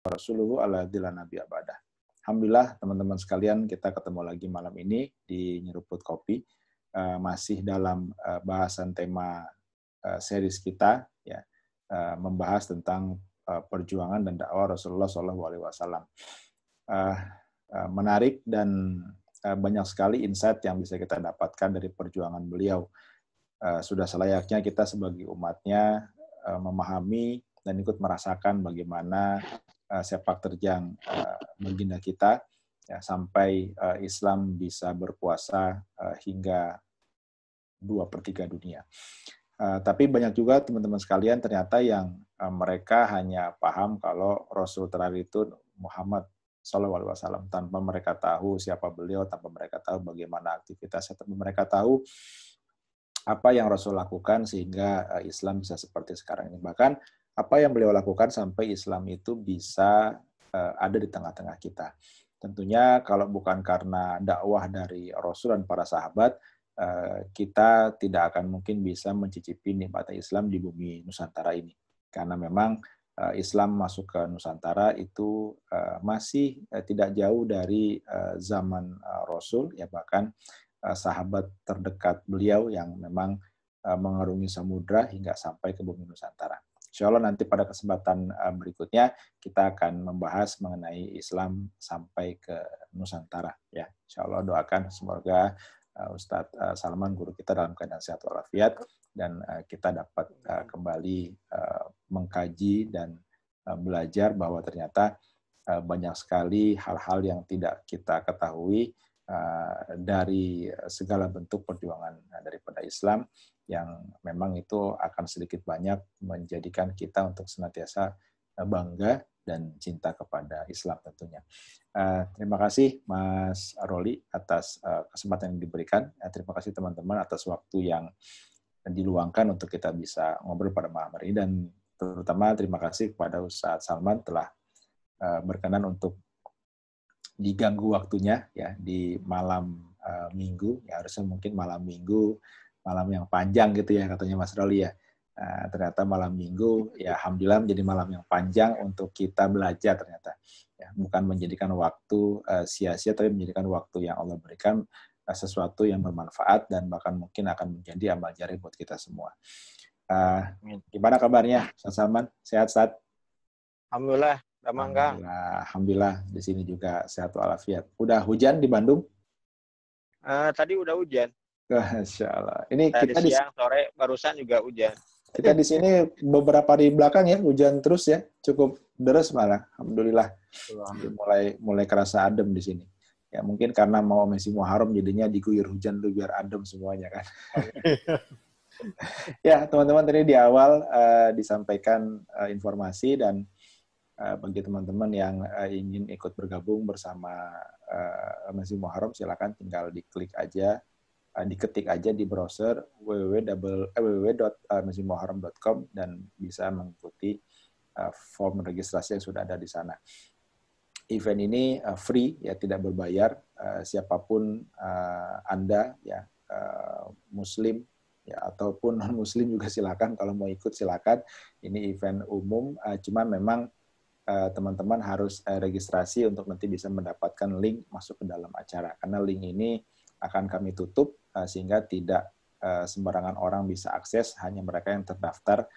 rasuluhu ala dila nabi abadah. Alhamdulillah teman-teman sekalian, kita ketemu lagi malam ini di Nyeruput Kopi, masih dalam bahasan tema series kita, ya, membahas tentang perjuangan dan dakwah Rasulullah SAW. Menarik dan banyak sekali insight yang bisa kita dapatkan dari perjuangan beliau. Sudah selayaknya kita sebagai umatnya memahami dan ikut merasakan bagaimana sepak terjang baginda kita, ya, sampai Islam bisa berkuasa hingga 2/3 dunia. Tapi banyak juga teman-teman sekalian ternyata yang mereka hanya paham kalau Rasul terakhir itu Muhammad SAW, tanpa mereka tahu siapa beliau, tanpa mereka tahu bagaimana aktivitasnya, tanpa mereka tahu apa yang Rasul lakukan sehingga Islam bisa seperti sekarang ini. Bahkan apa yang beliau lakukan sampai Islam itu bisa ada di tengah-tengah kita. Tentunya kalau bukan karena dakwah dari Rasul dan para sahabat, kita tidak akan mungkin bisa mencicipi nikmat Islam di bumi Nusantara ini. Karena memang Islam masuk ke Nusantara itu masih tidak jauh dari zaman Rasul, ya, bahkan sahabat terdekat beliau yang memang mengarungi samudra hingga sampai ke bumi Nusantara. Insya Allah nanti pada kesempatan berikutnya kita akan membahas mengenai Islam sampai ke Nusantara. Ya, Insya Allah doakan semoga Ustadz Salman, guru kita, dalam keadaan sehat walafiat, dan kita dapat kembali mengkaji dan belajar bahwa ternyata banyak sekali hal-hal yang tidak kita ketahui dari segala bentuk perjuangan daripada Islam, yang memang itu akan sedikit banyak menjadikan kita untuk senantiasa bangga dan cinta kepada Islam tentunya. Terima kasih Mas Roli atas kesempatan yang diberikan. Terima kasih teman-teman atas waktu yang diluangkan untuk kita bisa ngobrol pada malam hari ini, dan terutama terima kasih kepada Ustadz Salman telah berkenan untuk diganggu waktunya, ya, di malam Minggu, ya, harusnya mungkin malam Minggu, malam yang panjang gitu ya katanya Mas Roli, ya. Ternyata malam Minggu, ya, alhamdulillah menjadi malam yang panjang untuk kita belajar ternyata, ya, bukan menjadikan waktu sia-sia, tapi menjadikan waktu yang Allah berikan sesuatu yang bermanfaat dan bahkan mungkin akan menjadi amal jariah buat kita semua. Gimana kabarnya Ustaz Salman? Sehat, Ustaz? Alhamdulillah. Alhamdulillah, di sini juga sehat walafiat. Udah hujan di Bandung? Tadi udah hujan. Masya Allah. Ini tadi kita siang, sore, barusan juga hujan. Kita di sini beberapa hari belakang ya hujan terus ya, cukup deras malah. Alhamdulillah. Mulai kerasa adem di sini. Ya mungkin karena mau Messi Muharram jadinya diguyur hujan tuh biar adem semuanya kan. Ya teman-teman, tadi di awal disampaikan informasi, dan bagi teman-teman yang ingin ikut bergabung bersama Messi Muharram, silakan tinggal diketik aja di browser www.messimoharram.com dan bisa mengikuti form registrasi yang sudah ada di sana. Event ini free, ya, tidak berbayar. Siapapun Anda, ya, Muslim, ya, ataupun non Muslim juga silakan, kalau mau ikut silakan. Ini event umum, cuma memang teman-teman harus registrasi untuk nanti bisa mendapatkan link masuk ke dalam acara. Karena link ini akan kami tutup sehingga tidak sembarangan orang bisa akses, hanya mereka yang terdaftar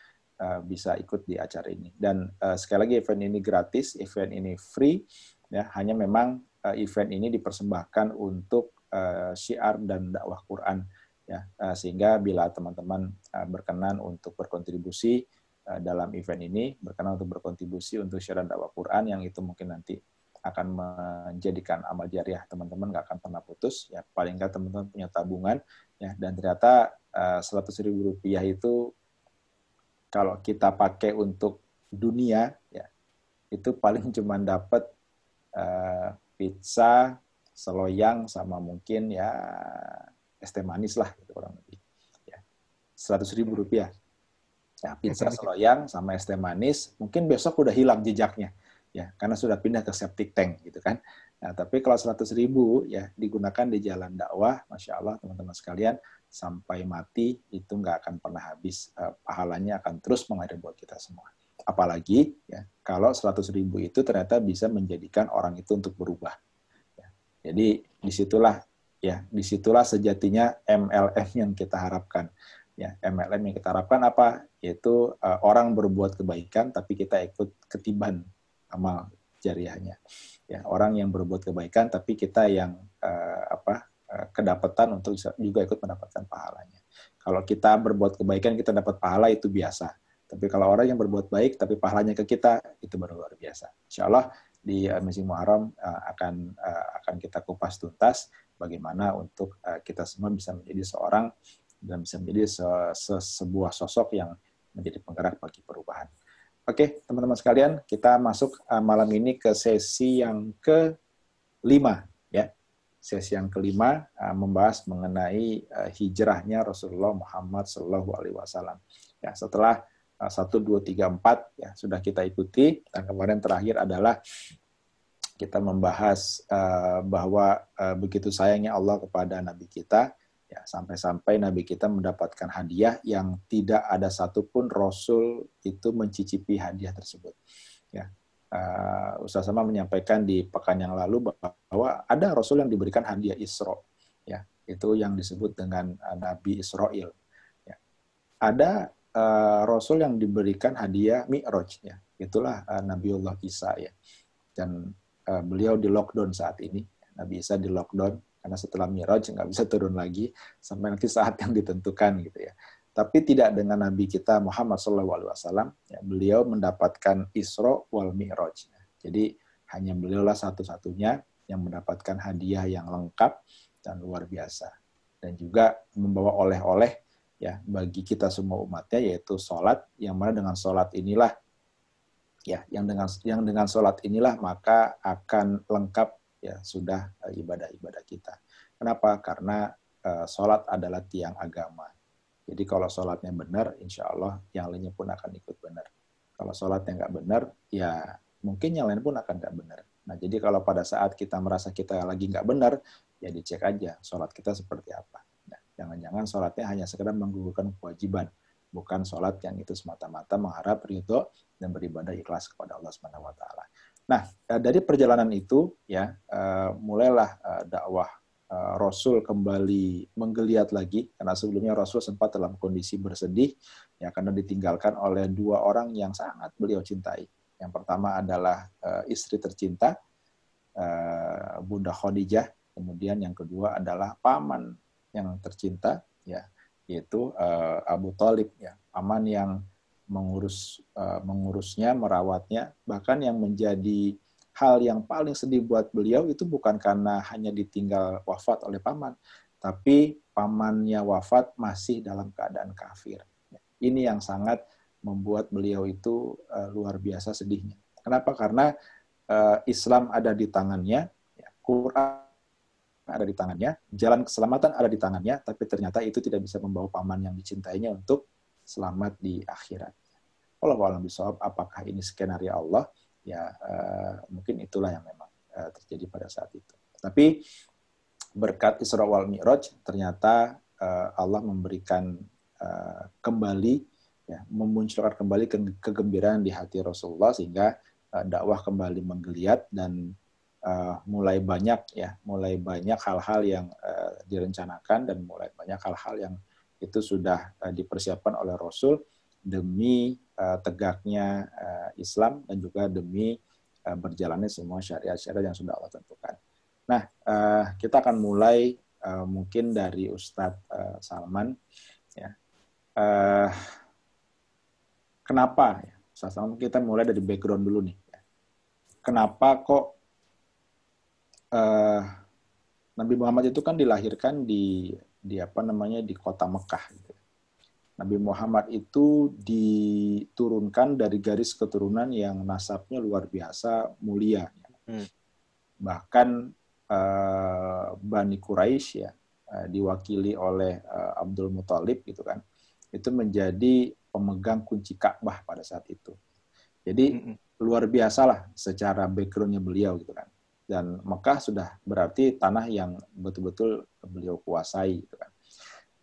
bisa ikut di acara ini. Dan sekali lagi, event ini gratis, event ini free, ya, hanya memang event ini dipersembahkan untuk syiar dan dakwah Quran, ya, sehingga bila teman-teman berkenan untuk berkontribusi dalam event ini, berkenan untuk berkontribusi untuk syiar dan dakwah Quran, yang itu mungkin nanti akan menjadikan amal jariah teman-teman, nggak akan pernah putus, ya, paling nggak teman-teman punya tabungan, ya, dan ternyata Rp100.000 itu kalau kita pakai untuk dunia, ya, itu paling cuma dapat pizza, seloyang, sama mungkin ya es teh manis lah, gitu kurang lebih, ya. Rp100.000. Ya, pizza, seloyang, sama es teh manis, mungkin besok udah hilang jejaknya, ya, karena sudah pindah ke septic tank, gitu kan. Nah, tapi kalau 100.000 ya digunakan di jalan dakwah, Masya Allah teman-teman sekalian, sampai mati itu nggak akan pernah habis, pahalanya akan terus mengalir buat kita semua. Apalagi ya, kalau 100.000 itu ternyata bisa menjadikan orang itu untuk berubah. Ya. Jadi disitulah sejatinya MLM yang kita harapkan. Ya, MLM yang kita harapkan apa? Yaitu orang berbuat kebaikan tapi kita ikut ketiban amal jariahnya. Ya, orang yang berbuat kebaikan tapi kita yang kedapatan untuk juga ikut mendapatkan pahalanya. Kalau kita berbuat kebaikan kita dapat pahala itu biasa. Tapi kalau orang yang berbuat baik tapi pahalanya ke kita itu baru luar biasa. Insya Allah di Musim Muharram akan kita kupas tuntas bagaimana untuk kita semua bisa menjadi seorang dan bisa menjadi sebuah sosok yang menjadi penggerak bagi perubahan. Oke, teman-teman sekalian, kita masuk malam ini ke sesi yang ke-5, ya. Sesi yang ke-5 membahas mengenai hijrahnya Rasulullah Muhammad SAW. Ya, setelah 1, 2, 3, 4 ya sudah kita ikuti, dan kemarin terakhir adalah kita membahas bahwa begitu sayangnya Allah kepada Nabi kita, ya sampai-sampai Nabi kita mendapatkan hadiah yang tidak ada satupun Rasul itu mencicipi hadiah tersebut. Ya, Ustaz Sama menyampaikan di pekan yang lalu bahwa ada Rasul yang diberikan hadiah Isra, ya itu yang disebut dengan Nabi Israel. Ya. Ada Rasul yang diberikan hadiah Mi'raj, ya itulah Nabiullah Isa, ya. Dan beliau di lockdown saat ini. Nabi Isa di lockdown karena setelah Mi'raj nggak bisa turun lagi sampai nanti saat yang ditentukan gitu ya. Tapi tidak dengan Nabi kita Muhammad SAW, ya, beliau mendapatkan Isra wal Mi'raj. Jadi hanya beliaulah satu-satunya yang mendapatkan hadiah yang lengkap dan luar biasa. Dan juga membawa oleh-oleh ya bagi kita semua umatnya, yaitu sholat, yang mana dengan sholat inilah ya yang dengan sholat inilah maka akan lengkap ya sudah ibadah-ibadah kita. Kenapa? Karena sholat adalah tiang agama. Jadi kalau sholatnya benar, insya Allah yang lainnya pun akan ikut benar. Kalau sholatnya nggak benar, ya mungkin yang lain pun akan nggak benar. Nah, jadi kalau pada saat kita merasa kita lagi nggak benar, ya dicek aja sholat kita seperti apa. Nah, jangan-jangan sholatnya hanya sekedar menggugurkan kewajiban, bukan sholat yang itu semata-mata mengharap ridho dan beribadah ikhlas kepada Allah Subhanahu wa taala. Nah, dari perjalanan itu ya mulailah dakwah Rasul kembali menggeliat lagi, karena sebelumnya Rasul sempat dalam kondisi bersedih ya karena ditinggalkan oleh 2 orang yang sangat beliau cintai. Yang pertama adalah istri tercinta Bunda Khadijah, kemudian yang kedua adalah paman yang tercinta ya yaitu Abu Thalib, ya paman yang mengurusnya, merawatnya, bahkan yang menjadi hal yang paling sedih buat beliau itu bukan karena hanya ditinggal wafat oleh paman, tapi pamannya wafat masih dalam keadaan kafir. Ini yang sangat membuat beliau itu luar biasa sedihnya. Kenapa? Karena Islam ada di tangannya, Quran ada di tangannya, jalan keselamatan ada di tangannya, tapi ternyata itu tidak bisa membawa paman yang dicintainya untuk selamat di akhirat. Wallahu a'lam bishawab, apakah ini skenario Allah? Ya mungkin itulah yang memang terjadi pada saat itu. Tapi berkat Isra wal Mi'raj ternyata Allah memberikan kembali ya, memunculkan kembali kegembiraan di hati Rasulullah sehingga dakwah kembali menggeliat dan mulai banyak hal-hal yang direncanakan dan mulai banyak hal-hal yang itu sudah dipersiapkan oleh Rasul demi tegaknya Islam dan juga demi berjalannya semua syariat-syariat yang sudah Allah tentukan. Nah, kita akan mulai mungkin dari Ustadz Salman. Ya. Kenapa? Ya? Ustadz Salman, kita mulai dari background dulu nih. Kenapa kok Nabi Muhammad itu kan dilahirkan di kota Mekah. Gitu. Nabi Muhammad itu diturunkan dari garis keturunan yang nasabnya luar biasa mulia. Bahkan Bani Quraisy ya diwakili oleh Abdul Muthalib gitu kan, itu menjadi pemegang kunci Ka'bah pada saat itu. Jadi luar biasalah secara background-nya beliau gitu kan. Dan Mekah sudah berarti tanah yang betul-betul beliau kuasai gitu kan.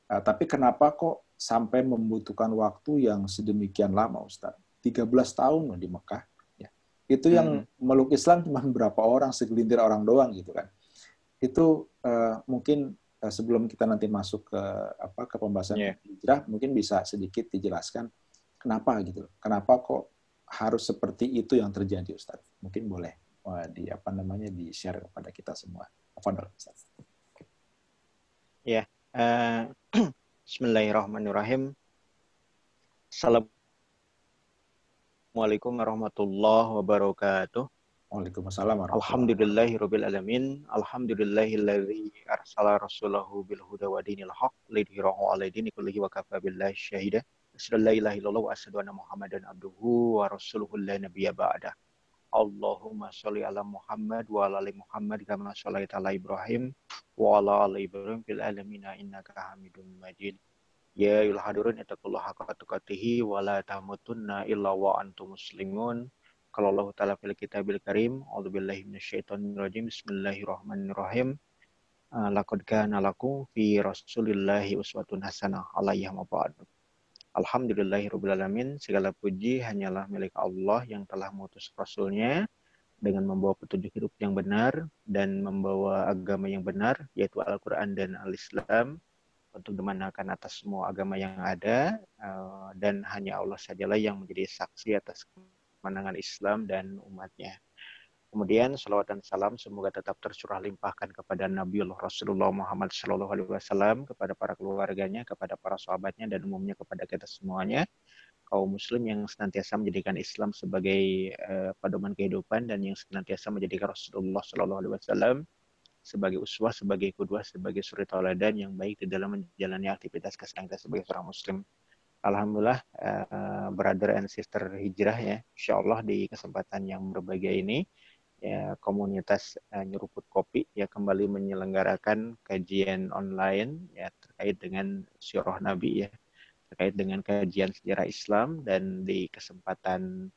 Tapi kenapa kok sampai membutuhkan waktu yang sedemikian lama, Ustaz? 13 tahun loh di Mekah. Ya. Itu yang meluk Islam cuma berapa orang, segelintir orang doang gitu kan. Itu mungkin sebelum kita nanti masuk ke pembahasan hijrah, mungkin bisa sedikit dijelaskan kenapa gitu. Kenapa kok harus seperti itu yang terjadi, Ustaz? Mungkin boleh di-share kepada kita semua. Apa Ustaz? Ya. Bismillahirrahmanirrahim. Assalamualaikum warahmatullahi wabarakatuh. Waalaikumsalam warahmatullahi wabarakatuh. Alhamdulillahirabbil alamin. Alhamdulillahilladzi arsala rasulahu bil huda wa dinil haqq lidhirahu 'ala dini kullihi wa kafa billahi syahida. Asyhadu an la ilaha illallah wa asyhadu anna Muhammadan abduhu wa rasuluhu la nabiyya ba'da. Allahumma sholli ala Muhammad wa ala ali Muhammad kama shallaita ala Ibrahim wa ala ali Ibrahim fil alamin innaka Hamidum Majid. Ya ayyuhal hadirin ittaqullaha haqqa tuqatih wa la tamutunna illa wa antum muslimun. Qala Allah Ta'ala fil kitabil karim, a'udzubillahi minasyaitonir rajim. Bismillahirrahmanirrahim. Laqad kana lakum fi Rasulillahi uswatun hasanah alaihi wa ba'du. Alhamdulillahirabbil alamin. Segala puji hanyalah milik Allah yang telah mengutus Rasulnya dengan membawa petunjuk hidup yang benar dan membawa agama yang benar, yaitu Al-Quran dan Al-Islam, untuk dimenangkan atas semua agama yang ada, dan hanya Allah sajalah yang menjadi saksi atas kemenangan Islam dan umatnya. Kemudian salawat dan salam semoga tetap tercurah limpahkan kepada Nabiullah Rasulullah Muhammad SAW, kepada para keluarganya, kepada para sahabatnya, dan umumnya kepada kita semuanya, kaum muslim yang senantiasa menjadikan Islam sebagai pedoman kehidupan dan yang senantiasa menjadikan Rasulullah SAW sebagai uswah, sebagai qudwah, sebagai suri tauladan yang baik di dalam menjalani aktivitas keseharian kita sebagai seorang muslim. Alhamdulillah, brother and sister hijrah ya, insyaallah di kesempatan yang berbahagia ini ya, komunitas Nyeruput Kopi ya kembali menyelenggarakan kajian online ya terkait dengan sirah Nabi ya, terkait dengan kajian sejarah Islam, dan di kesempatan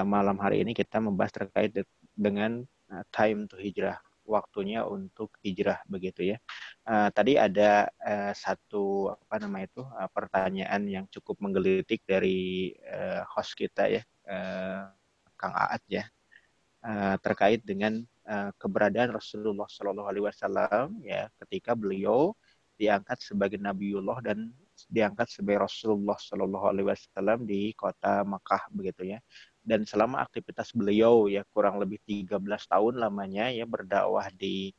malam hari ini kita membahas terkait dengan time to hijrah, waktunya untuk hijrah begitu ya. Tadi ada satu pertanyaan yang cukup menggelitik dari host kita ya, Kang Aat ya, terkait dengan keberadaan Rasulullah Shallallahu Alaihi Wasallam ya ketika beliau diangkat sebagai Nabiullah dan diangkat sebagai Rasulullah Shallallahu Alaihi Wasallam di kota Makkah begitu ya. Dan selama aktivitas beliau ya kurang lebih 13 tahun lamanya ya berdakwah di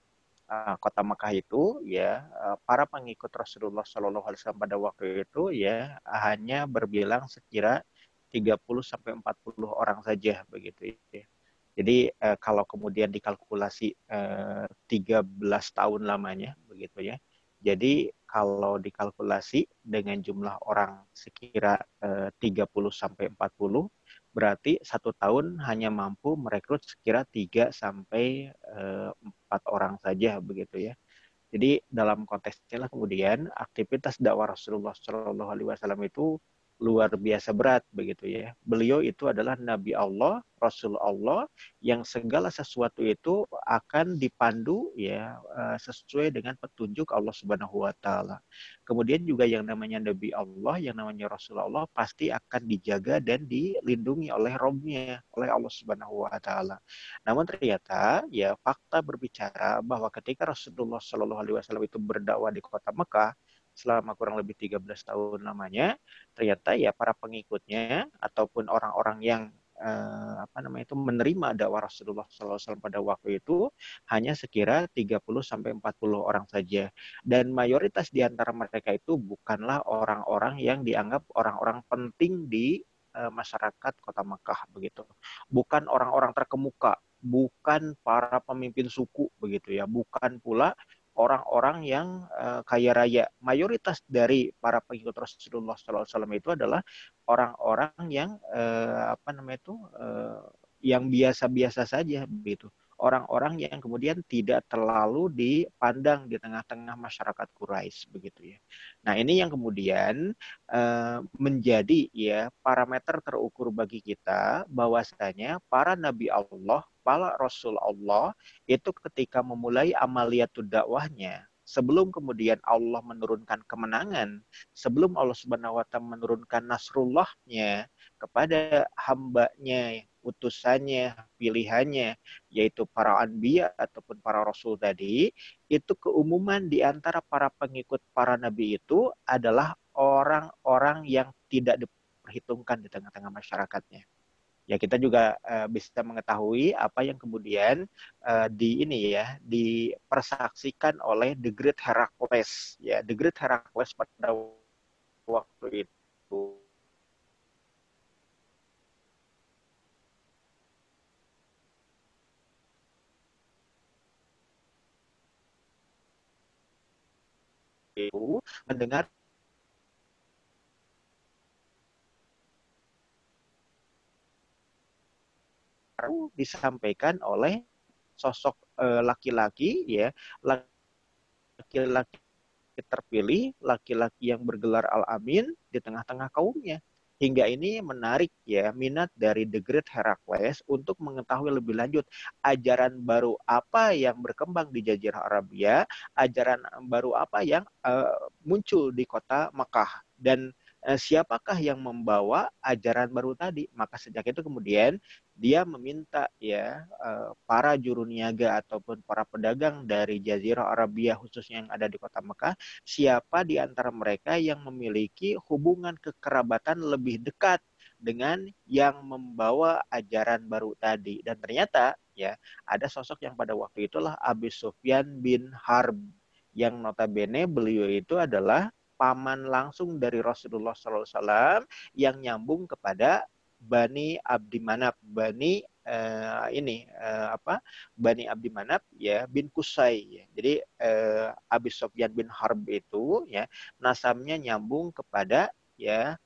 kota Makkah itu ya, para pengikut Rasulullah Shallallahu Alaihi Wasallam pada waktu itu ya hanya berbilang sekira 30-40 orang saja begitu ya. Jadi kalau kemudian dikalkulasi 13 tahun lamanya begitu ya. Jadi kalau dikalkulasi dengan jumlah orang sekira 30-40, berarti 1 tahun hanya mampu merekrut sekira 3-4 orang saja begitu ya. Jadi dalam konteksnya lah kemudian aktivitas dakwah Rasulullah Shallallahu Alaihi Wasallam itu luar biasa berat begitu ya. Beliau itu adalah Nabi Allah, Rasul Allah, yang segala sesuatu itu akan dipandu ya sesuai dengan petunjuk Allah Subhanahu Wa Taala. Kemudian juga yang namanya Nabi Allah, yang namanya Rasul Allah pasti akan dijaga dan dilindungi oleh Rabb-nya, oleh Allah Subhanahu Wa Taala. Namun ternyata ya fakta berbicara bahwa ketika Rasulullah Shallallahu Alaihi Wasallam itu berdakwah di kota Mekah selama kurang lebih 13 tahun lamanya, ternyata ya para pengikutnya ataupun orang-orang yang menerima dakwah Rasulullah SAW pada waktu itu hanya sekira 30-40 orang saja, dan mayoritas di antara mereka itu bukanlah orang-orang yang dianggap orang-orang penting di masyarakat kota Makkah begitu, bukan orang-orang terkemuka, bukan para pemimpin suku begitu ya, bukan pula orang-orang yang kaya raya. Mayoritas dari para pengikut Rasulullah SAW itu adalah orang-orang yang yang biasa-biasa saja begitu. Orang-orang yang kemudian tidak terlalu dipandang di tengah-tengah masyarakat Quraisy begitu ya. Nah, ini yang kemudian menjadi ya parameter terukur bagi kita bahwasanya para nabi Allah, para rasul Allah itu ketika memulai amaliyatud dakwahnya, sebelum kemudian Allah menurunkan kemenangan, sebelum Allah Subhanahu wa taala menurunkan nasrullahnya, kepada hambanya, utusannya, pilihannya, yaitu para anbiya ataupun para rasul tadi, itu keumuman di antara para pengikut para nabi itu adalah orang-orang yang tidak diperhitungkan di tengah-tengah masyarakatnya. Ya kita juga bisa mengetahui apa yang kemudian di ini ya dipersaksikan oleh The Great Heracles ya, The Great Heracles pada waktu itu mendengar disampaikan oleh sosok laki-laki ya, laki-laki terpilih, laki-laki yang bergelar Al-Amin di tengah-tengah kaumnya. Hingga ini menarik ya minat dari The Great Heracles untuk mengetahui lebih lanjut ajaran baru apa yang berkembang di Jazirah Arabia, ajaran baru apa yang muncul di kota Mekah, dan siapakah yang membawa ajaran baru tadi. Maka sejak itu kemudian dia meminta ya para juru niaga ataupun para pedagang dari Jazirah Arabia khususnya yang ada di kota Mekah, siapa di antara mereka yang memiliki hubungan kekerabatan lebih dekat dengan yang membawa ajaran baru tadi. Dan ternyata ya ada sosok yang pada waktu itulah Abi Sufyan bin Harb, yang notabene beliau itu adalah paman langsung dari Rasulullah SAW yang nyambung kepada Bani Abdi Manaf, Bani Abdi Manaf ya bin Kusai ya. Jadi Abi Sufyan bin Harb itu ya nasabnya nyambung kepada ya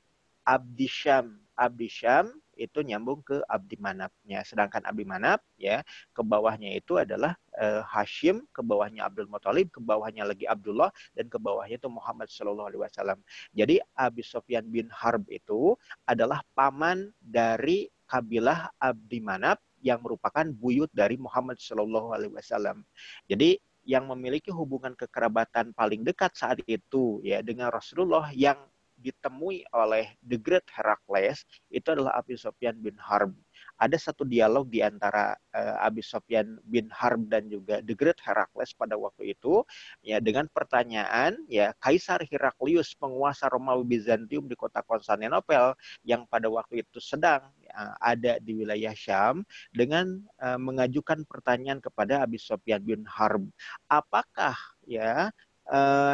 Abdi Syam. Abdi Syam itu nyambung ke Abdi Manafnya. Sedangkan Abdi Manaf ya ke bawahnya itu adalah Hashim, ke bawahnya Abdul Muthalib, ke bawahnya lagi Abdullah, dan ke bawahnya itu Muhammad Shallallahu Alaihi Wasallam. Jadi Abi Sufyan bin Harb itu adalah paman dari kabilah Abdi Manaf yang merupakan buyut dari Muhammad Shallallahu Alaihi Wasallam. Jadi yang memiliki hubungan kekerabatan paling dekat saat itu ya dengan Rasulullah yang ditemui oleh The Great Heracles itu adalah Abi Sufyan bin Harb. Ada satu dialog di antara Abi Sufyan bin Harb dan juga The Great Heracles pada waktu itu ya dengan pertanyaan ya Kaisar Heraklius, penguasa Romawi Bizantium di kota Konstantinopel yang pada waktu itu sedang ada di wilayah Syam, dengan mengajukan pertanyaan kepada Abi Sufyan bin Harb, apakah ya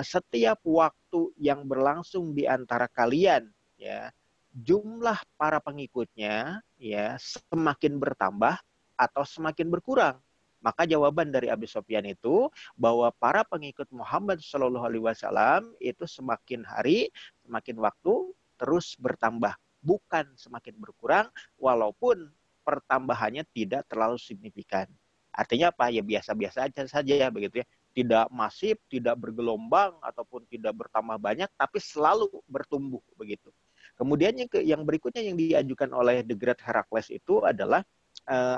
setiap waktu yang berlangsung di antara kalian ya jumlah para pengikutnya ya semakin bertambah atau semakin berkurang. Maka jawaban dari Abi Sufyan itu bahwa para pengikut Muhammad Shallallahu Alaihi Wasallam itu semakin hari semakin waktu terus bertambah, bukan semakin berkurang, walaupun pertambahannya tidak terlalu signifikan. Artinya apa? Ya biasa-biasa saja ya begitu ya, tidak masif, tidak bergelombang, ataupun tidak bertambah banyak, tapi selalu bertumbuh begitu. Kemudian yang berikutnya yang diajukan oleh The Great Heracles itu adalah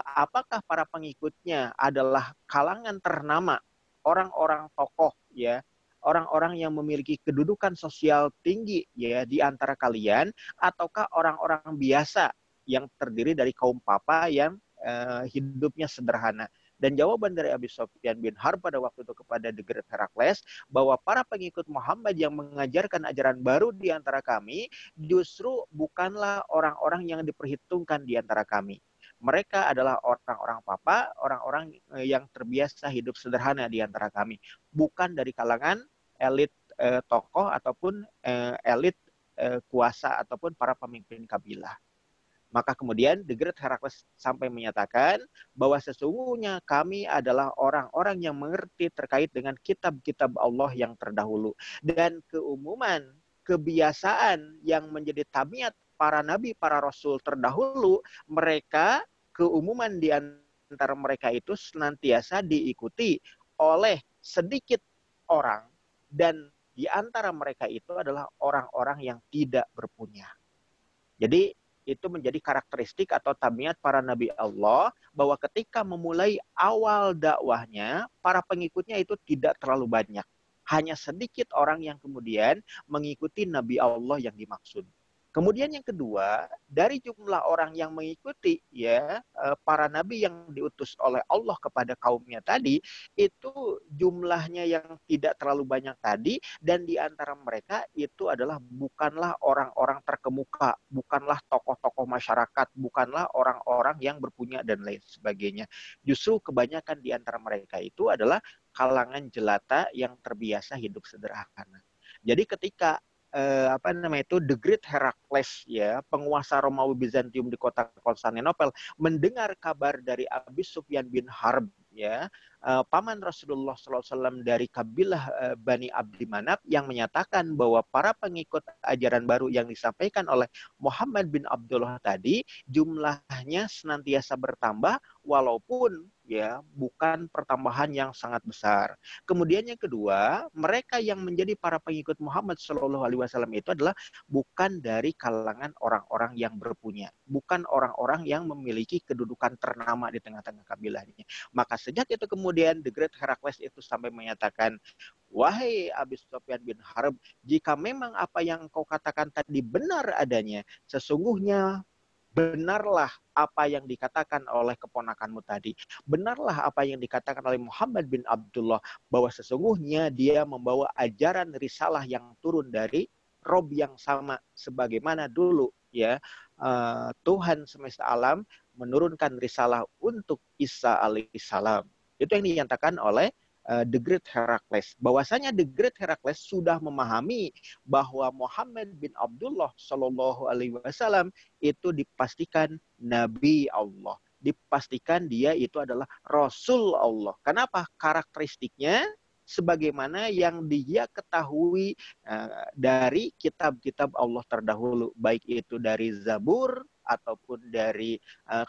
apakah para pengikutnya adalah kalangan ternama, orang-orang tokoh ya, orang-orang yang memiliki kedudukan sosial tinggi ya di antara kalian, ataukah orang-orang biasa yang terdiri dari kaum papa yang hidupnya sederhana. Dan jawaban dari Abi Sufyan bin Harb pada waktu itu kepada The Great Heracles bahwa para pengikut Muhammad yang mengajarkan ajaran baru di antara kami justru bukanlah orang-orang yang diperhitungkan di antara kami. Mereka adalah orang-orang papa, orang-orang yang terbiasa hidup sederhana di antara kami, bukan dari kalangan elit tokoh ataupun elit kuasa ataupun para pemimpin kabilah. Maka kemudian The Great Heracles sampai menyatakan bahwa sesungguhnya kami adalah orang-orang yang mengerti terkait dengan kitab-kitab Allah yang terdahulu. Dan keumuman, kebiasaan yang menjadi tabiat para nabi, para rasul terdahulu, mereka, keumuman di antara mereka itu senantiasa diikuti oleh sedikit orang, dan di antara mereka itu adalah orang-orang yang tidak berpunya. Jadi itu menjadi karakteristik atau tabiat para nabi Allah, bahwa ketika memulai awal dakwahnya, para pengikutnya itu tidak terlalu banyak. Hanya sedikit orang yang kemudian mengikuti nabi Allah yang dimaksud. Kemudian yang kedua, dari jumlah orang yang mengikuti ya para nabi yang diutus oleh Allah kepada kaumnya tadi, itu jumlahnya yang tidak terlalu banyak tadi, dan di antara mereka itu adalah bukanlah orang-orang terkemuka, bukanlah tokoh-tokoh masyarakat, bukanlah orang-orang yang berpunya dan lain sebagainya. Justru kebanyakan di antara mereka itu adalah kalangan jelata yang terbiasa hidup sederhana. Jadi ketika The Great Herakles ya, penguasa Romawi Bizantium di kota Konstantinopel, mendengar kabar dari Abi Sufyan bin Harb ya, paman Rasulullah SAW dari kabilah Bani Abdi Manaf, yang menyatakan bahwa para pengikut ajaran baru yang disampaikan oleh Muhammad bin Abdullah tadi jumlahnya senantiasa bertambah, walaupun ya bukan pertambahan yang sangat besar. Kemudian yang kedua, mereka yang menjadi para pengikut Muhammad Shallallahu Alaihi Wasallam itu adalah bukan dari kalangan orang-orang yang berpunya, bukan orang-orang yang memiliki kedudukan ternama di tengah-tengah kabilahnya. Maka sejak itu kemudian The Great Herakles itu sampai menyatakan, wahai Abi Sufyan bin Harb, jika memang apa yang kau katakan tadi benar adanya, sesungguhnya benarlah apa yang dikatakan oleh keponakanmu tadi. Benarlah apa yang dikatakan oleh Muhammad bin Abdullah, bahwa sesungguhnya dia membawa ajaran risalah yang turun dari Rob yang sama, sebagaimana dulu ya Tuhan semesta alam menurunkan risalah untuk Isa alaihissalam. Itu yang dinyatakan oleh The Great Herakles. Bahwasanya The Great Herakles sudah memahami bahwa Muhammad bin Abdullah Shallallahu Alaihi Wasallam itu dipastikan Nabi Allah, dipastikan dia itu adalah Rasul Allah. Kenapa? Karakteristiknya sebagaimana yang dia ketahui dari kitab-kitab Allah terdahulu, baik itu dari Zabur ataupun dari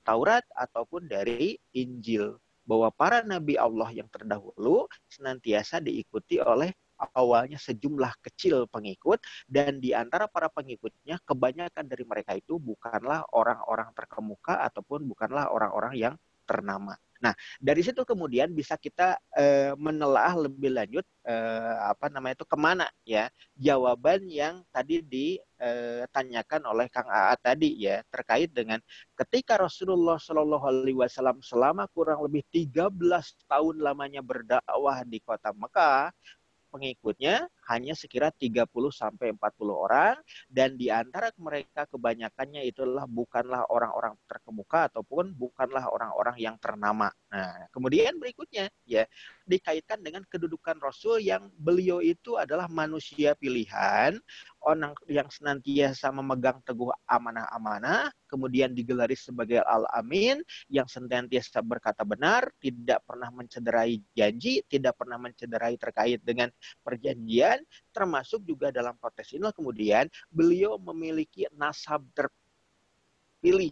Taurat ataupun dari Injil, bahwa para nabi Allah yang terdahulu senantiasa diikuti oleh awalnya sejumlah kecil pengikut, dan di antara para pengikutnya kebanyakan dari mereka itu bukanlah orang-orang terkemuka ataupun bukanlah orang-orang yang ternama. Nah, dari situ kemudian bisa kita menelaah lebih lanjut kemana ya jawaban yang tadi ditanyakan oleh Kang AA tadi ya, terkait dengan ketika Rasulullah Shallallahu Alaihi Wasallam selama kurang lebih 13 tahun lamanya berdakwah di kota Mekah, pengikutnya hanya sekira 30 sampai 40 orang, dan di antara mereka kebanyakannya itulah bukanlah orang-orang terkemuka ataupun bukanlah orang-orang yang ternama. Nah, kemudian berikutnya ya dikaitkan dengan kedudukan Rasul, yang beliau itu adalah manusia pilihan, orang yang senantiasa memegang teguh amanah-amanah, kemudian digelari sebagai Al-Amin, yang senantiasa berkata benar, tidak pernah mencederai janji, tidak pernah mencederai terkait dengan perjanjian, termasuk juga dalam konteks inilah kemudian beliau memiliki nasab terpilih.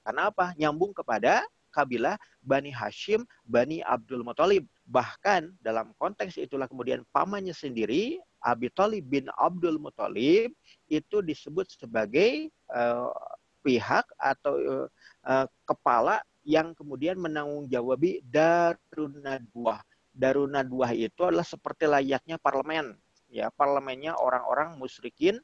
Karena apa? Nyambung kepada kabilah Bani Hashim, Bani Abdul Muthalib. Bahkan dalam konteks itulah kemudian pamannya sendiri, Abi Thalib bin Abdul Muthalib, itu disebut sebagai pihak atau kepala yang kemudian menanggung-jawabi Darun Nadwah. Darun Nadwah itu adalah seperti layaknya parlemen, ya, parlemennya orang-orang musyrikin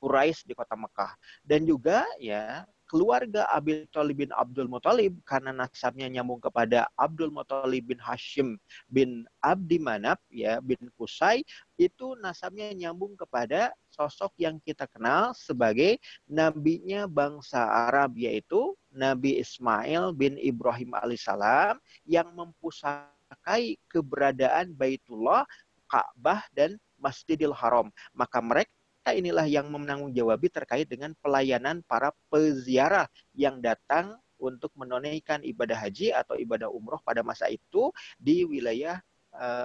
Quraisy di kota Mekah. Dan juga ya keluarga Abi Thalib bin Abdul Muthalib, karena nasabnya nyambung kepada Abdul Muthalib bin Hashim bin Abdi Manaf ya bin Qusay, itu nasabnya nyambung kepada sosok yang kita kenal sebagai nabinya bangsa Arab, yaitu Nabi Ismail bin Ibrahim alaihissalam, yang mempusakai keberadaan Baitullah, Ka'bah, dan Masjidil Haram. Maka mereka inilah yang menanggung-jawabi terkait dengan pelayanan para peziarah yang datang untuk menunaikan ibadah haji atau ibadah umroh pada masa itu di wilayah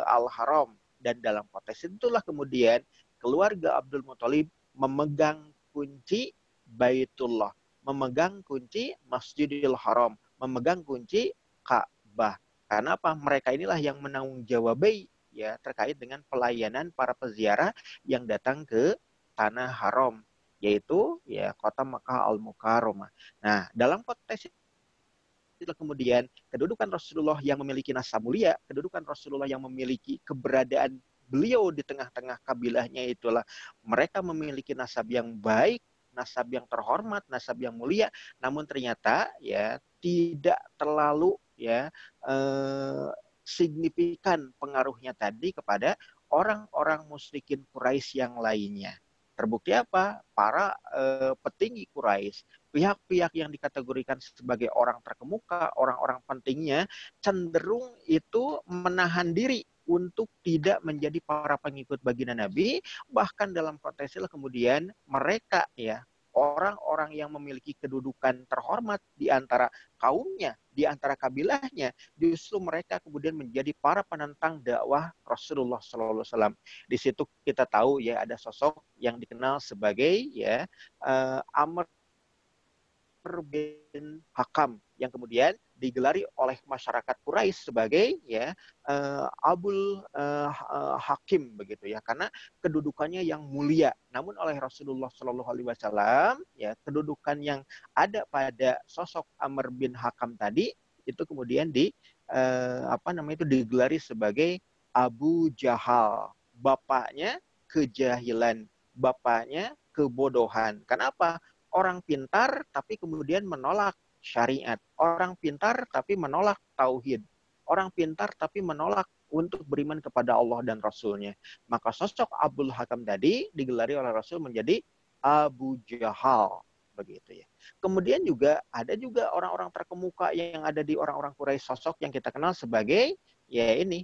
Al-Haram. Dan dalam konteks itulah kemudian keluarga Abdul Muthalib memegang kunci Baitullah, memegang kunci Masjidil Haram, memegang kunci Ka'bah. Karena apa? Mereka inilah yang menanggung-jawabi ya terkait dengan pelayanan para peziarah yang datang ke tanah haram, yaitu ya kota Makkah Al-Mukarramah. Nah, dalam konteks itu kemudian kedudukan Rasulullah yang memiliki nasab mulia, kedudukan Rasulullah yang memiliki keberadaan beliau di tengah-tengah kabilahnya itulah mereka memiliki nasab yang baik, nasab yang terhormat, nasab yang mulia, namun ternyata ya tidak terlalu ya signifikan pengaruhnya tadi kepada orang-orang musyrikin Quraisy yang lainnya. Terbukti apa? Para petinggi Quraisy, pihak-pihak yang dikategorikan sebagai orang terkemuka, orang-orang pentingnya, cenderung itu menahan diri untuk tidak menjadi para pengikut baginda Nabi, bahkan dalam konteks itu kemudian mereka ya orang-orang yang memiliki kedudukan terhormat di antara kaumnya, di antara kabilahnya, justru mereka kemudian menjadi para penentang dakwah Rasulullah SAW. Di situ kita tahu ya ada sosok yang dikenal sebagai ya Amr bin Hakam yang kemudian digelari oleh masyarakat Quraisy sebagai ya Abul Hakim begitu ya, karena kedudukannya yang mulia. Namun oleh Rasulullah Shallallahu Alaihi Wasallam ya kedudukan yang ada pada sosok Amr bin Hakam tadi itu kemudian itu digelari sebagai Abu Jahal, bapaknya kejahilan, bapaknya kebodohan. Kenapa? Orang pintar tapi kemudian menolak syariat. Orang pintar tapi menolak tauhid. Orang pintar tapi menolak untuk beriman kepada Allah dan Rasulnya. Maka sosok Abdul Hakam tadi digelari oleh Rasul menjadi Abu Jahal. Begitu ya. Kemudian juga ada juga orang-orang terkemuka yang ada di orang-orang Quraisy, sosok yang kita kenal sebagai ya ini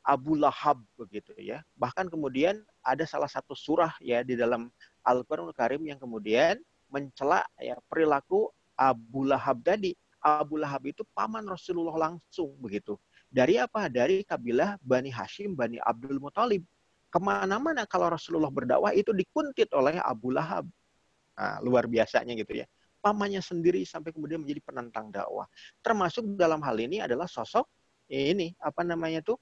Abu Lahab begitu ya. Bahkan kemudian ada salah satu surah ya di dalam Al-Qur'anul Karim yang kemudian mencela ya perilaku Abu Lahab tadi. Abu Lahab itu paman Rasulullah langsung begitu. Dari apa? Dari kabilah Bani Hashim, Bani Abdul Muthalib. Kemana-mana kalau Rasulullah berdakwah itu dikuntit oleh Abu Lahab. Nah, luar biasanya gitu ya. Pamannya sendiri sampai kemudian menjadi penentang dakwah. Termasuk dalam hal ini adalah sosok ini apa namanya tuh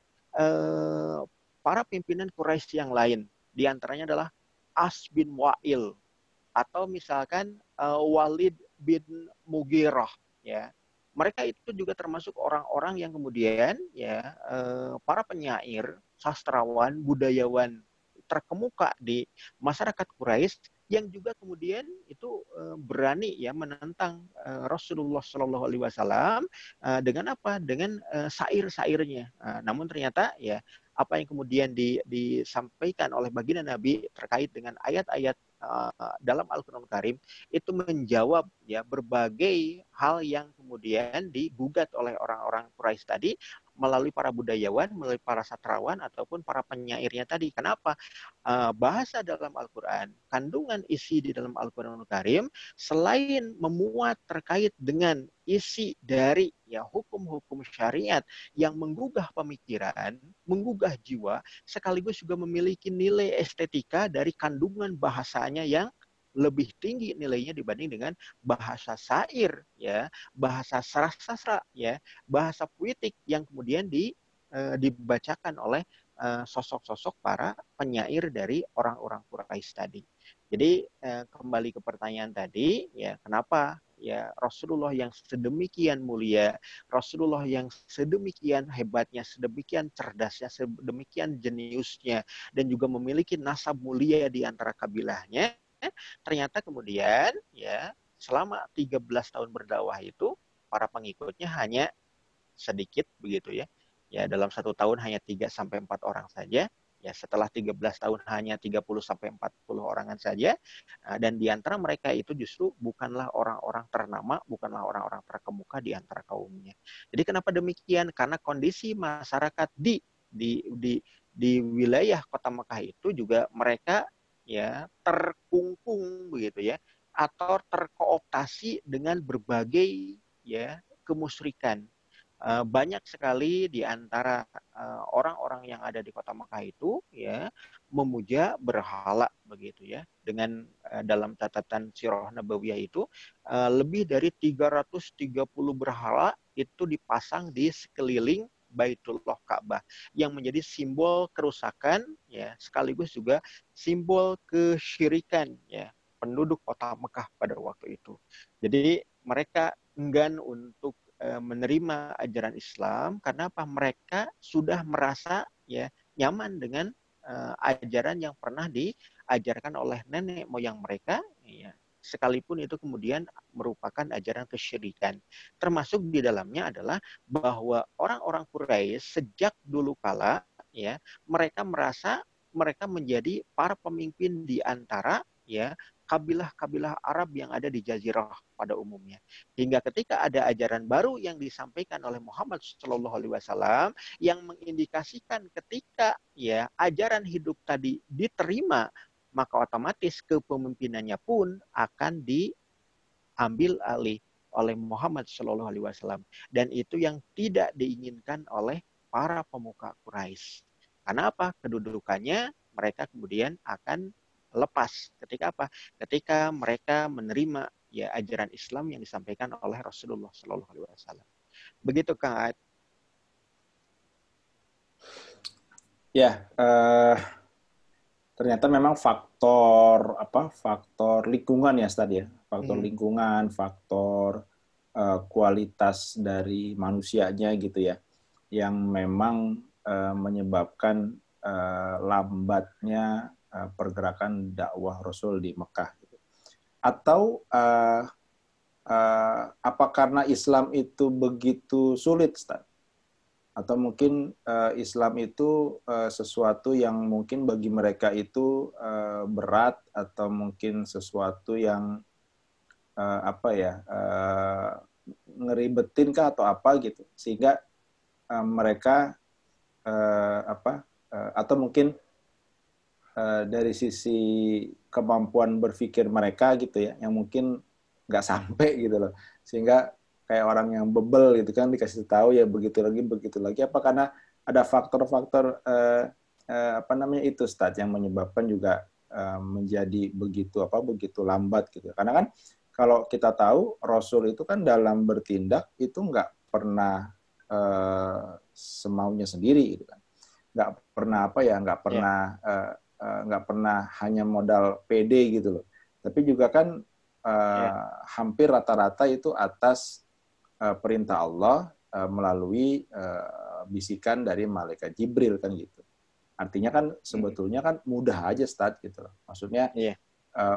para pimpinan Quraisy yang lain. Di antaranya adalah As bin Wa'il atau misalkan Walid bin Mughirah ya. Mereka itu juga termasuk orang-orang yang kemudian ya para penyair, sastrawan, budayawan terkemuka di masyarakat Quraisy yang juga kemudian itu berani ya menentang Rasulullah Shallallahu Alaihi Wasallam dengan apa? Dengan syair-syairnya. Namun ternyata ya apa yang kemudian disampaikan oleh baginda Nabi terkait dengan ayat-ayat dalam Al-Quran Karim itu menjawab ya berbagai hal yang kemudian digugat oleh orang-orang Quraisy tadi melalui para budayawan, melalui para sastrawan ataupun para penyairnya tadi. Kenapa? Bahasa dalam Al-Quran, kandungan isi di dalam Al-Quran Karim selain memuat terkait dengan isi dari ya hukum-hukum syariat yang menggugah pemikiran, menggugah jiwa, sekaligus juga memiliki nilai estetika dari kandungan bahasanya yang lebih tinggi nilainya dibanding dengan bahasa syair ya, bahasa sastra ya, bahasa puitik yang kemudian dibacakan oleh sosok-sosok para penyair dari orang-orang Quraisy tadi. Jadi kembali ke pertanyaan tadi ya, kenapa ya Rasulullah yang sedemikian mulia, Rasulullah yang sedemikian hebatnya, sedemikian cerdasnya, sedemikian jeniusnya, dan juga memiliki nasab mulia di antara kabilahnya, ternyata kemudian ya selama 13 tahun berdakwah itu para pengikutnya hanya sedikit begitu ya. Ya dalam 1 tahun hanya 3 sampai 4 orang saja. Ya setelah 13 tahun hanya 30 sampai 40 orangan saja. Dan di antara mereka itu justru bukanlah orang-orang ternama, bukanlah orang-orang terkemuka di antara kaumnya. Jadi kenapa demikian? Karena kondisi masyarakat di wilayah Kota Mekah itu juga mereka ya terkungkung begitu ya, atau terkooptasi dengan berbagai ya kemusyrikan. Banyak sekali di antara orang-orang yang ada di Kota Mekah itu ya memuja berhala begitu ya, dengan dalam catatan Sirah Nabawiyah itu lebih dari 330 berhala itu dipasang di sekeliling Baitullah Ka'bah yang menjadi simbol kerusakan ya, sekaligus juga simbol kesyirikan ya penduduk Kota Mekah pada waktu itu. Jadi mereka enggan untuk menerima ajaran Islam karena apa? Mereka sudah merasa ya nyaman dengan ajaran yang pernah diajarkan oleh nenek moyang mereka, ya, sekalipun itu kemudian merupakan ajaran kesyirikan. Termasuk di dalamnya adalah bahwa orang-orang Quraisy sejak dulu kala, ya, mereka merasa mereka menjadi para pemimpin di antara, ya, kabilah-kabilah Arab yang ada di Jazirah pada umumnya. Hingga ketika ada ajaran baru yang disampaikan oleh Muhammad Shallallahu Alaihi Wasallam yang mengindikasikan ketika, ya, ajaran hidup tadi diterima, maka otomatis kepemimpinannya pun akan diambil alih oleh Muhammad Shallallahu Alaihi Wasallam, dan itu yang tidak diinginkan oleh para pemuka Quraisy. Karena apa? Kedudukannya mereka kemudian akan lepas ketika apa? Ketika mereka menerima, ya, ajaran Islam yang disampaikan oleh Rasulullah Shallallahu Alaihi Wasallam. Begitu, Kang Aad. Ya, ternyata memang faktor lingkungan ya tadi ya, faktor lingkungan, faktor kualitas dari manusianya gitu ya, yang memang menyebabkan lambatnya pergerakan dakwah Rasul di Mekah. Atau apa karena Islam itu begitu sulit, Ustaz? Atau mungkin Islam itu sesuatu yang mungkin bagi mereka itu berat, atau mungkin sesuatu yang ngeribetin kah atau apa gitu, sehingga mereka atau mungkin dari sisi kemampuan berpikir mereka gitu ya, yang mungkin nggak sampai gitu loh, sehingga kayak orang yang bebel gitu kan, dikasih tahu ya begitu lagi, apa karena ada faktor-faktor itu Ustaz yang menyebabkan juga menjadi begitu lambat gitu. Karena kan kalau kita tahu Rasul itu kan dalam bertindak itu nggak pernah semaunya sendiri gitu kan, nggak pernah nggak pernah hanya modal PD gitu loh, tapi juga kan hampir rata-rata itu atas perintah Allah melalui bisikan dari malaikat Jibril kan gitu. Artinya kan sebetulnya kan mudah aja start gitu loh. Maksudnya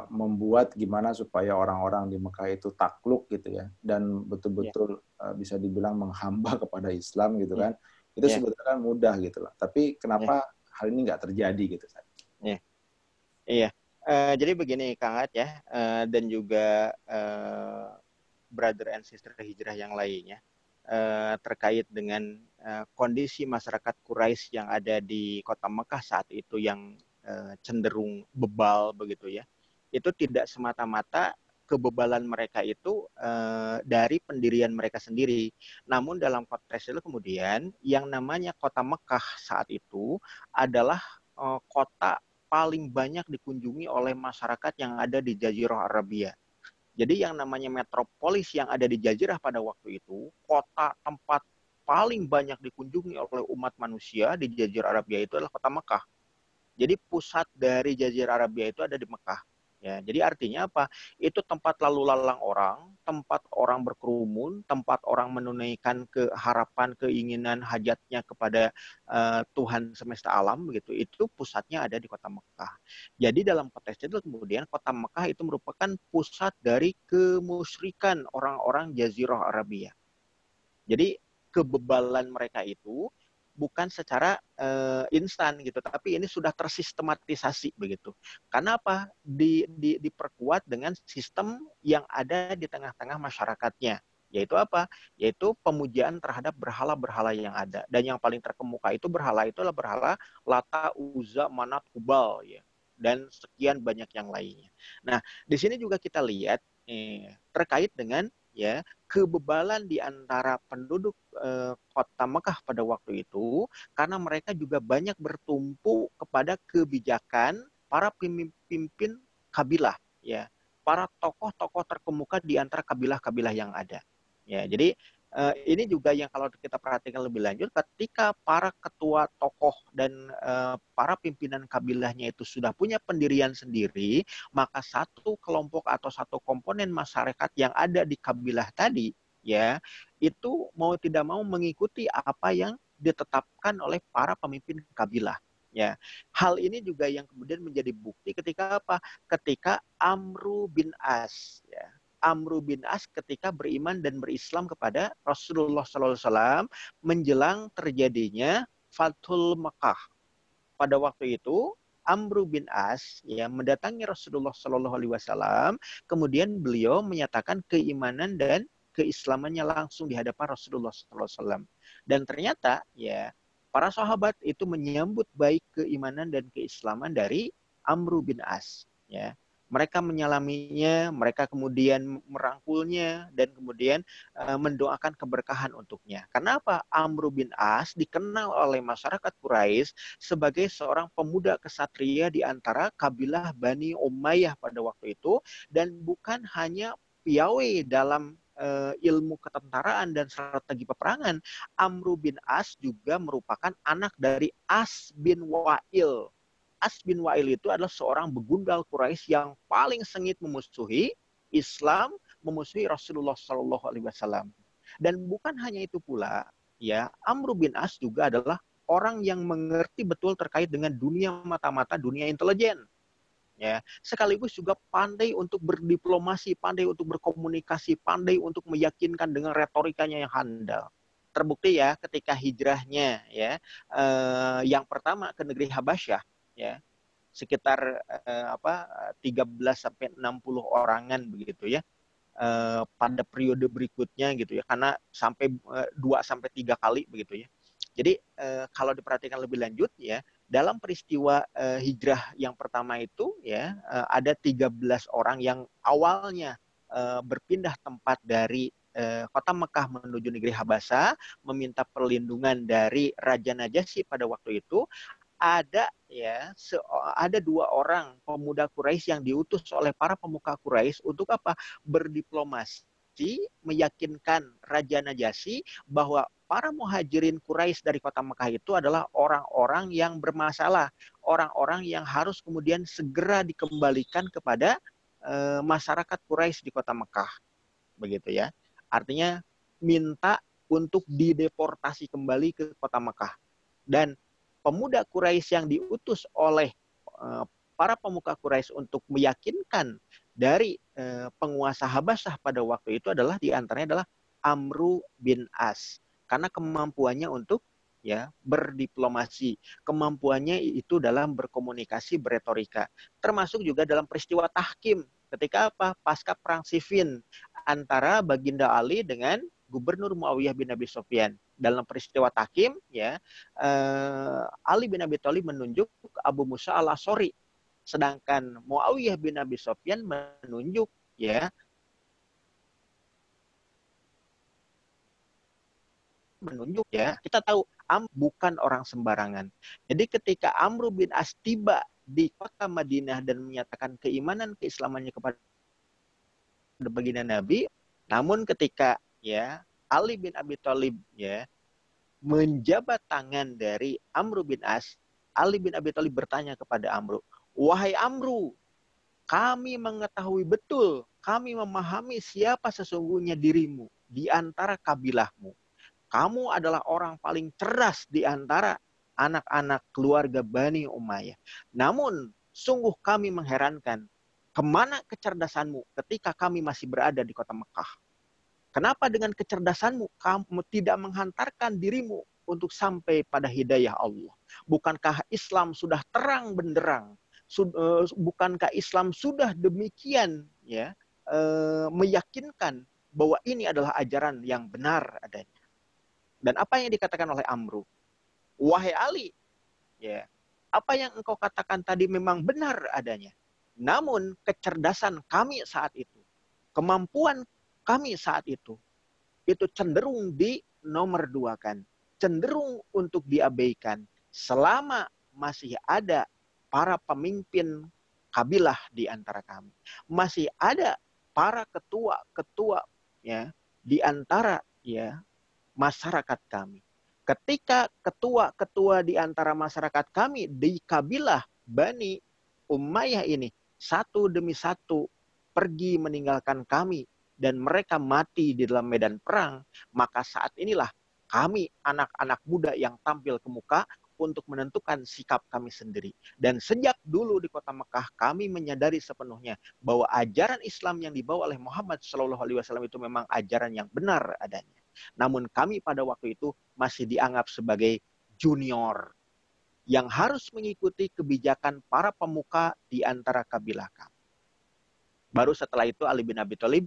membuat gimana supaya orang-orang di Mekah itu takluk gitu ya, dan betul-betul bisa dibilang menghamba kepada Islam gitu kan. Itu sebetulnya kan mudah gitu loh. Tapi kenapa hal ini nggak terjadi gitu? Iya. Jadi begini, Kang Ad ya, dan juga brother and sister hijrah yang lainnya, terkait dengan kondisi masyarakat Quraisy yang ada di kota Mekah saat itu yang cenderung bebal begitu ya. Itu tidak semata-mata kebebalan mereka itu dari pendirian mereka sendiri. Namun dalam konteks itu kemudian yang namanya kota Mekah saat itu adalah kota paling banyak dikunjungi oleh masyarakat yang ada di Jazirah Arabia. Jadi yang namanya metropolis yang ada di Jazirah pada waktu itu, kota tempat paling banyak dikunjungi oleh umat manusia di Jazirah Arabia itu adalah kota Mekah. Jadi pusat dari Jazirah Arabia itu ada di Mekah. Ya, jadi artinya apa? Itu tempat lalu lalang orang, tempat orang berkerumun, tempat orang menunaikan harapan, keinginan, hajatnya kepada Tuhan semesta alam begitu. Itu pusatnya ada di kota Mekah. Jadi dalam konteks itu kemudian kota Mekah itu merupakan pusat dari kemusyrikan orang-orang Jazirah Arabia. Jadi kebebalan mereka itu bukan secara instan gitu, tapi ini sudah tersistematisasi begitu. Karena apa? Diperkuat dengan sistem yang ada di tengah-tengah masyarakatnya. Yaitu apa? Yaitu pemujaan terhadap berhala-berhala yang ada. Dan yang paling terkemuka itu berhala itulah berhala Lata, Uzza, Manat, Hubal ya. Dan sekian banyak yang lainnya. Nah, di sini juga kita lihat terkait dengan ya kebebalan di antara penduduk kota Mekah pada waktu itu, karena mereka juga banyak bertumpu kepada kebijakan para pemimpin kabilah, ya, para tokoh-tokoh terkemuka di antara kabilah-kabilah yang ada. Ya, jadi ini juga yang kalau kita perhatikan lebih lanjut, ketika para ketua tokoh dan para pimpinan kabilahnya itu sudah punya pendirian sendiri, maka satu kelompok atau satu komponen masyarakat yang ada di kabilah tadi, ya, itu mau tidak mau mengikuti apa yang ditetapkan oleh para pemimpin kabilah. Ya, hal ini juga yang kemudian menjadi bukti ketika apa? Ketika Amru bin As, ya. Amru bin As ketika beriman dan berislam kepada Rasulullah SAW menjelang terjadinya Fathul Mekah. Pada waktu itu Amru bin As ya mendatangi Rasulullah SAW, kemudian beliau menyatakan keimanan dan keislamannya langsung di hadapan Rasulullah SAW. Dan ternyata ya para sahabat itu menyambut baik keimanan dan keislaman dari Amru bin As. Ya, mereka menyalaminya, mereka kemudian merangkulnya dan kemudian mendoakan keberkahan untuknya. Kenapa Amru bin As dikenal oleh masyarakat Quraisy sebagai seorang pemuda kesatria di antara kabilah Bani Umayyah pada waktu itu, dan bukan hanya piawai dalam ilmu ketentaraan dan strategi peperangan. Amru bin As juga merupakan anak dari As bin Wa'il. As bin Wa'il itu adalah seorang begundal Quraisy yang paling sengit memusuhi Islam, memusuhi Rasulullah Shallallahu Alaihi Wasallam. Dan bukan hanya itu pula, ya Amru bin As juga adalah orang yang mengerti betul terkait dengan dunia mata-mata, dunia intelijen. Ya, sekaligus juga pandai untuk berdiplomasi, pandai untuk berkomunikasi, pandai untuk meyakinkan dengan retorikanya yang handal. Terbukti ya ketika hijrahnya ya yang pertama ke negeri Habasyah ya sekitar 13 sampai 60 orangan begitu ya. Pada periode berikutnya gitu ya, karena sampai 2 sampai 3 kali begitu ya. Jadi kalau diperhatikan lebih lanjut ya, dalam peristiwa hijrah yang pertama itu ya ada 13 orang yang awalnya berpindah tempat dari kota Mekah menuju negeri Habasa, meminta perlindungan dari Raja Najasyi pada waktu itu. Ada 2 orang pemuda Quraisy yang diutus oleh para pemuka Quraisy untuk apa? Berdiplomasi, meyakinkan Raja Najasyi bahwa para muhajirin Quraisy dari kota Mekah itu adalah orang-orang yang bermasalah, orang-orang yang harus kemudian segera dikembalikan kepada masyarakat Quraisy di kota Mekah, begitu ya. Artinya minta untuk dideportasi kembali ke kota Mekah. Dan pemuda Quraisy yang diutus oleh para pemuka Quraisy untuk meyakinkan dari penguasa Habasyah pada waktu itu adalah diantaranya adalah Amru bin As, karena kemampuannya untuk ya berdiplomasi, kemampuannya itu dalam berkomunikasi, beretorika, termasuk juga dalam peristiwa tahkim ketika apa pasca perang Siffin antara Baginda Ali dengan Gubernur Muawiyah bin Abi Sufyan. Dalam peristiwa tahkim ya Ali bin Abi Thalib menunjuk Abu Musa al-Asy'ari, sedangkan Muawiyah bin Abi Sufyan menunjuk ya kita tahu bukan orang sembarangan. Jadi ketika Amr bin As tiba di kota Madinah dan menyatakan keimanan keislamannya kepada baginda Nabi, namun ketika ya Ali bin Abi Thalib ya menjabat tangan dari Amr bin As, Ali bin Abi Thalib bertanya kepada Amr, "Wahai Amr, kami mengetahui betul, kami memahami siapa sesungguhnya dirimu di antara kabilahmu. Kamu adalah orang paling cerdas di antara anak-anak keluarga Bani Umayyah. Namun, sungguh kami mengherankan, kemana kecerdasanmu ketika kami masih berada di kota Mekah? Kenapa dengan kecerdasanmu kamu tidak menghantarkan dirimu untuk sampai pada hidayah Allah? Bukankah Islam sudah terang benderang? Bukankah Islam sudah demikian ya meyakinkan bahwa ini adalah ajaran yang benar adanya? Dan apa yang dikatakan oleh Amru? Wahai Ali, ya, apa yang engkau katakan tadi memang benar adanya. Namun kecerdasan kami saat itu, kemampuan kami saat itu cenderung di nomor 2-kan, cenderung untuk diabaikan selama masih ada para pemimpin kabilah di antara kami. Masih ada para ketua-ketua ya di antara ya masyarakat kami. Ketika ketua-ketua di antara masyarakat kami di kabilah Bani Umayyah ini satu demi satu pergi meninggalkan kami dan mereka mati di dalam medan perang, maka saat inilah kami anak-anak muda yang tampil ke muka untuk menentukan sikap kami sendiri. Dan sejak dulu di kota Mekah, kami menyadari sepenuhnya bahwa ajaran Islam yang dibawa oleh Muhammad SAW itu memang ajaran yang benar adanya. Namun kami pada waktu itu masih dianggap sebagai junior yang harus mengikuti kebijakan para pemuka di antara kabilah kami. Baru setelah itu Ali bin Abi Thalib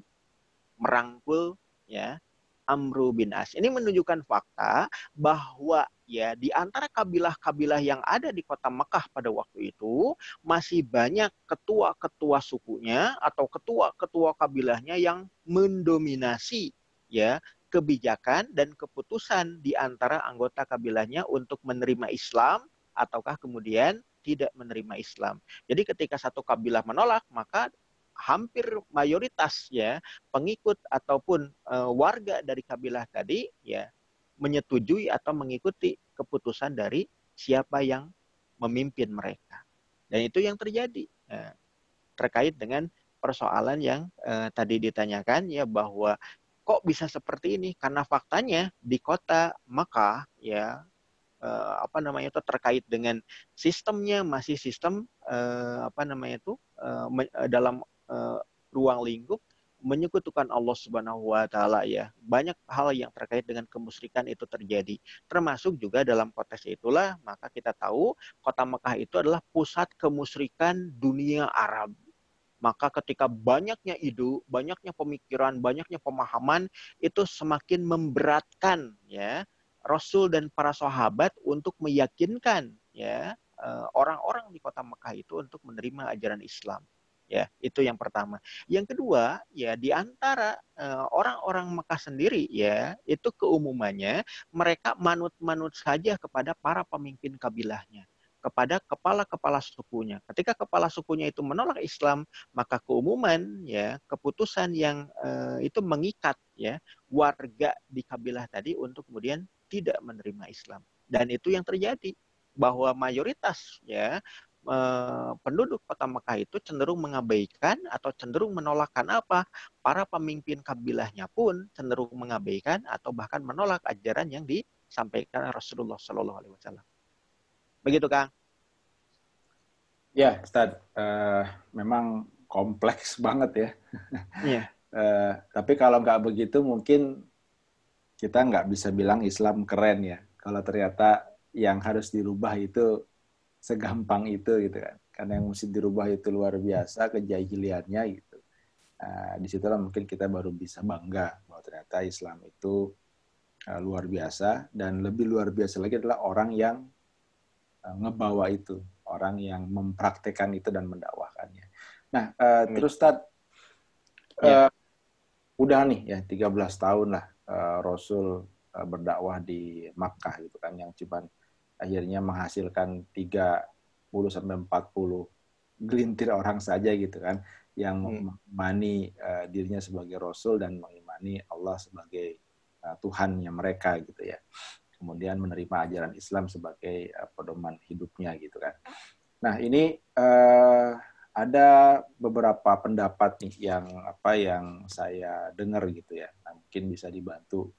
merangkul ya Amru bin As. Ini menunjukkan fakta bahwa ya di antara kabilah-kabilah yang ada di kota Mekah pada waktu itu masih banyak ketua-ketua sukunya atau ketua-ketua kabilahnya yang mendominasi ya kebijakan dan keputusan di antara anggota kabilahnya untuk menerima Islam ataukah kemudian tidak menerima Islam. Jadi ketika satu kabilah menolak, maka hampir mayoritas ya pengikut ataupun warga dari kabilah tadi ya menyetujui atau mengikuti keputusan dari siapa yang memimpin mereka. Dan itu yang terjadi terkait dengan persoalan yang tadi ditanyakan ya bahwa kok bisa seperti ini karena faktanya di kota Makkah ya itu terkait dengan sistemnya masih sistem dalam ruang lingkup menyekutukan Allah Subhanahu wa taala ya. Banyak hal yang terkait dengan kemusyrikan itu terjadi. Termasuk juga dalam konteks itulah maka kita tahu kota Mekah itu adalah pusat kemusyrikan dunia Arab. Maka ketika banyaknya ide, banyaknya pemikiran, banyaknya pemahaman itu semakin memberatkan ya Rasul dan para sahabat untuk meyakinkan ya orang-orang di kota Mekah itu untuk menerima ajaran Islam. Ya, itu yang pertama. Yang kedua, ya di antara orang-orang Mekah sendiri ya, itu keumumannya mereka manut-manut saja kepada para pemimpin kabilahnya, kepada kepala-kepala sukunya. Ketika kepala sukunya itu menolak Islam, maka keumuman ya, keputusan yang itu mengikat ya warga di kabilah tadi untuk kemudian tidak menerima Islam. Dan itu yang terjadi bahwa mayoritas ya penduduk kota Mekah itu cenderung mengabaikan atau cenderung menolak karena apa? Para pemimpin kabilahnya pun cenderung mengabaikan atau bahkan menolak ajaran yang disampaikan Rasulullah Shallallahu Alaihi Wasallam. Begitu, Kang? Ya, Ustaz. Memang kompleks banget ya. Iya. Tapi kalau nggak begitu mungkin kita nggak bisa bilang Islam keren ya. Kalau ternyata yang harus dirubah itu segampang itu gitu kan. Karena yang mesti dirubah itu luar biasa kejahiliannya gitu. Di situlah mungkin kita baru bisa bangga bahwa ternyata Islam itu luar biasa, dan lebih luar biasa lagi adalah orang yang ngebawa itu, orang yang mempraktekkan itu dan mendakwahkannya. Nah, terus Tad, udah nih ya 13 tahun lah Rasul berdakwah di Makkah gitu kan, yang cuman akhirnya menghasilkan 30-40 gelintir orang saja gitu kan, yang mengimani dirinya sebagai Rasul dan mengimani Allah sebagai Tuhannya mereka gitu ya. Kemudian menerima ajaran Islam sebagai pedoman hidupnya gitu kan. Nah ini ada beberapa pendapat nih yang saya dengar gitu ya. Nah, mungkin bisa dibantu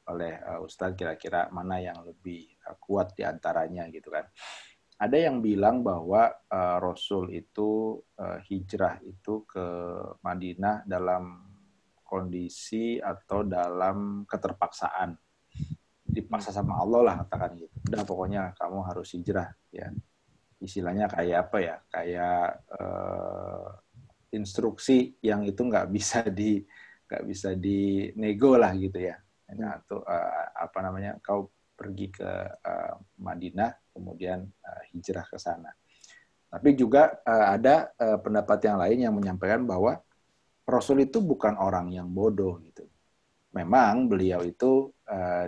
oleh Ustadz kira-kira mana yang lebih kuat di antaranya gitu kan. Ada yang bilang bahwa Rasul itu hijrah itu ke Madinah dalam kondisi atau dalam keterpaksaan. Dipaksa sama Allah lah katakan gitu. Udah pokoknya kamu harus hijrah ya. Istilahnya kayak apa ya? Kayak instruksi yang itu nggak bisa dinego lah gitu ya. Nah, tuh kau pergi ke Madinah kemudian hijrah ke sana. Tapi juga ada pendapat yang lain yang menyampaikan bahwa Rasul itu bukan orang yang bodoh gitu. Memang beliau itu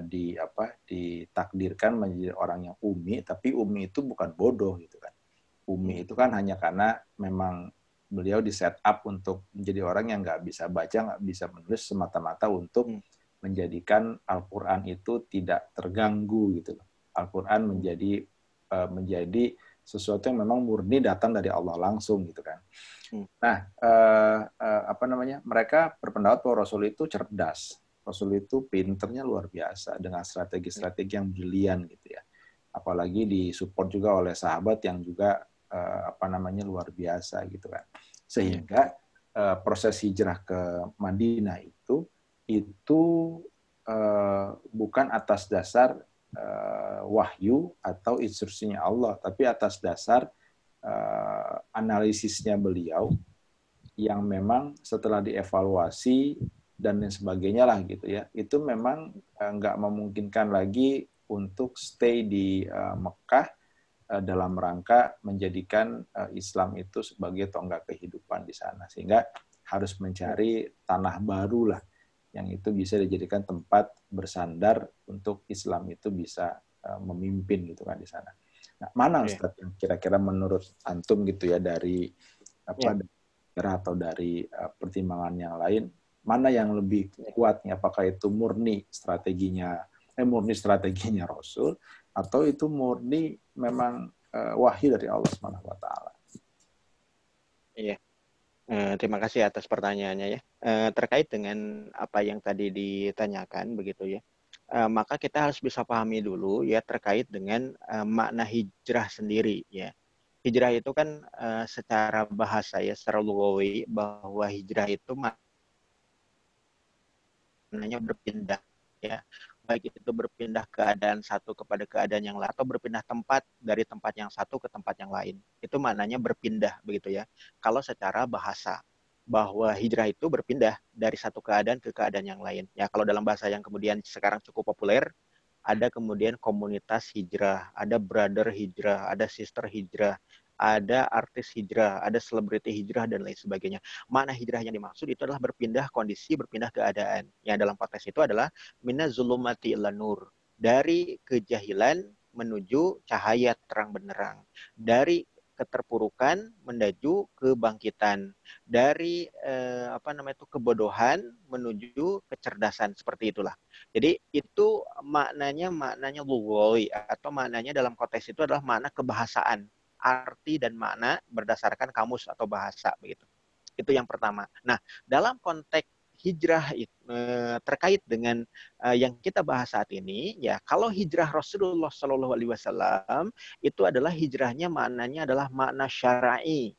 ditakdirkan menjadi orang yang umi, tapi umi itu bukan bodoh gitu kan. Umi itu kan hanya karena memang beliau di set up untuk menjadi orang yang nggak bisa baca, nggak bisa menulis semata-mata untuk menjadikan Al-Quran itu tidak terganggu gitu. Al-Quran menjadi sesuatu yang memang murni datang dari Allah langsung gitu kan. Nah, mereka berpendapat bahwa Rasul itu cerdas. Rasul itu pinternya luar biasa dengan strategi-strategi yang brilian gitu ya. apalagi disupport juga oleh sahabat yang juga luar biasa gitu kan. Sehingga proses hijrah ke Madinah itu bukan atas dasar wahyu atau instruksinya Allah, tapi atas dasar analisisnya beliau yang memang setelah dievaluasi dan lain sebagainya lah gitu ya, itu memang nggak memungkinkan lagi untuk stay di Mekah dalam rangka menjadikan Islam itu sebagai tonggak kehidupan di sana, sehingga harus mencari tanah baru lah yang itu bisa dijadikan tempat bersandar untuk Islam itu bisa memimpin gitu kan di sana. Nah, mana Ustaz yang kira-kira menurut antum gitu ya dari atau dari pertimbangan yang lain, mana yang lebih kuat nih? Apakah itu murni strateginya Rasul, atau itu murni memang wahyu dari Allah Subhanahu wa taala? Iya. Terima kasih atas pertanyaannya ya. Terkait dengan apa yang tadi ditanyakan begitu ya. Maka kita harus bisa pahami dulu ya terkait dengan makna hijrah sendiri ya. Hijrah itu kan secara bahasa ya, secara lugawi, bahwa hijrah itu maknanya berpindah ya. Baik itu berpindah keadaan satu kepada keadaan yang lain atau berpindah tempat dari tempat yang satu ke tempat yang lain. Itu maknanya berpindah begitu ya. Kalau secara bahasa, bahwa hijrah itu berpindah dari satu keadaan ke keadaan yang lain. Ya, kalau dalam bahasa yang kemudian sekarang cukup populer, ada kemudian komunitas hijrah, ada brother hijrah, ada sister hijrah, ada artis hijrah, ada selebriti hijrah, dan lain sebagainya. Makna hijrah yang dimaksud itu adalah berpindah kondisi, berpindah keadaan. Yang dalam konteks itu adalah minaz zulumati ila nur. Dari kejahilan menuju cahaya terang benderang. Dari keterpurukan menuju kebangkitan, dari kebodohan menuju kecerdasan, seperti itulah. Jadi itu maknanya lughawi, atau maknanya dalam konteks itu adalah makna kebahasaan, arti dan makna berdasarkan kamus atau bahasa begitu. Itu yang pertama. Nah, dalam konteks hijrah terkait dengan yang kita bahas saat ini, ya kalau hijrah Rasulullah Shallallahu Alaihi Wasallam itu adalah hijrahnya maknanya adalah makna syar'i.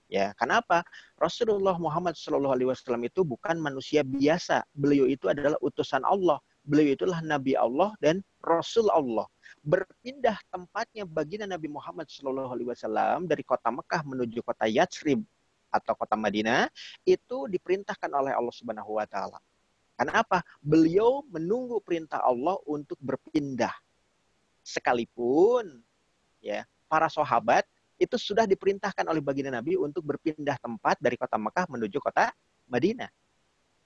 Ya, kenapa? Rasulullah Muhammad Shallallahu Alaihi Wasallam itu bukan manusia biasa. Beliau itu adalah utusan Allah. Beliau itulah Nabi Allah dan Rasul Allah. Berpindah tempatnya baginda Nabi Muhammad Shallallahu Alaihi Wasallam dari kota Mekah menuju kota Yatsrib atau kota Madinah itu diperintahkan oleh Allah Subhanahu Wa Taala. Kenapa? Beliau menunggu perintah Allah untuk berpindah. Sekalipun ya para sahabat itu sudah diperintahkan oleh baginda Nabi untuk berpindah tempat dari kota Mekah menuju kota Madinah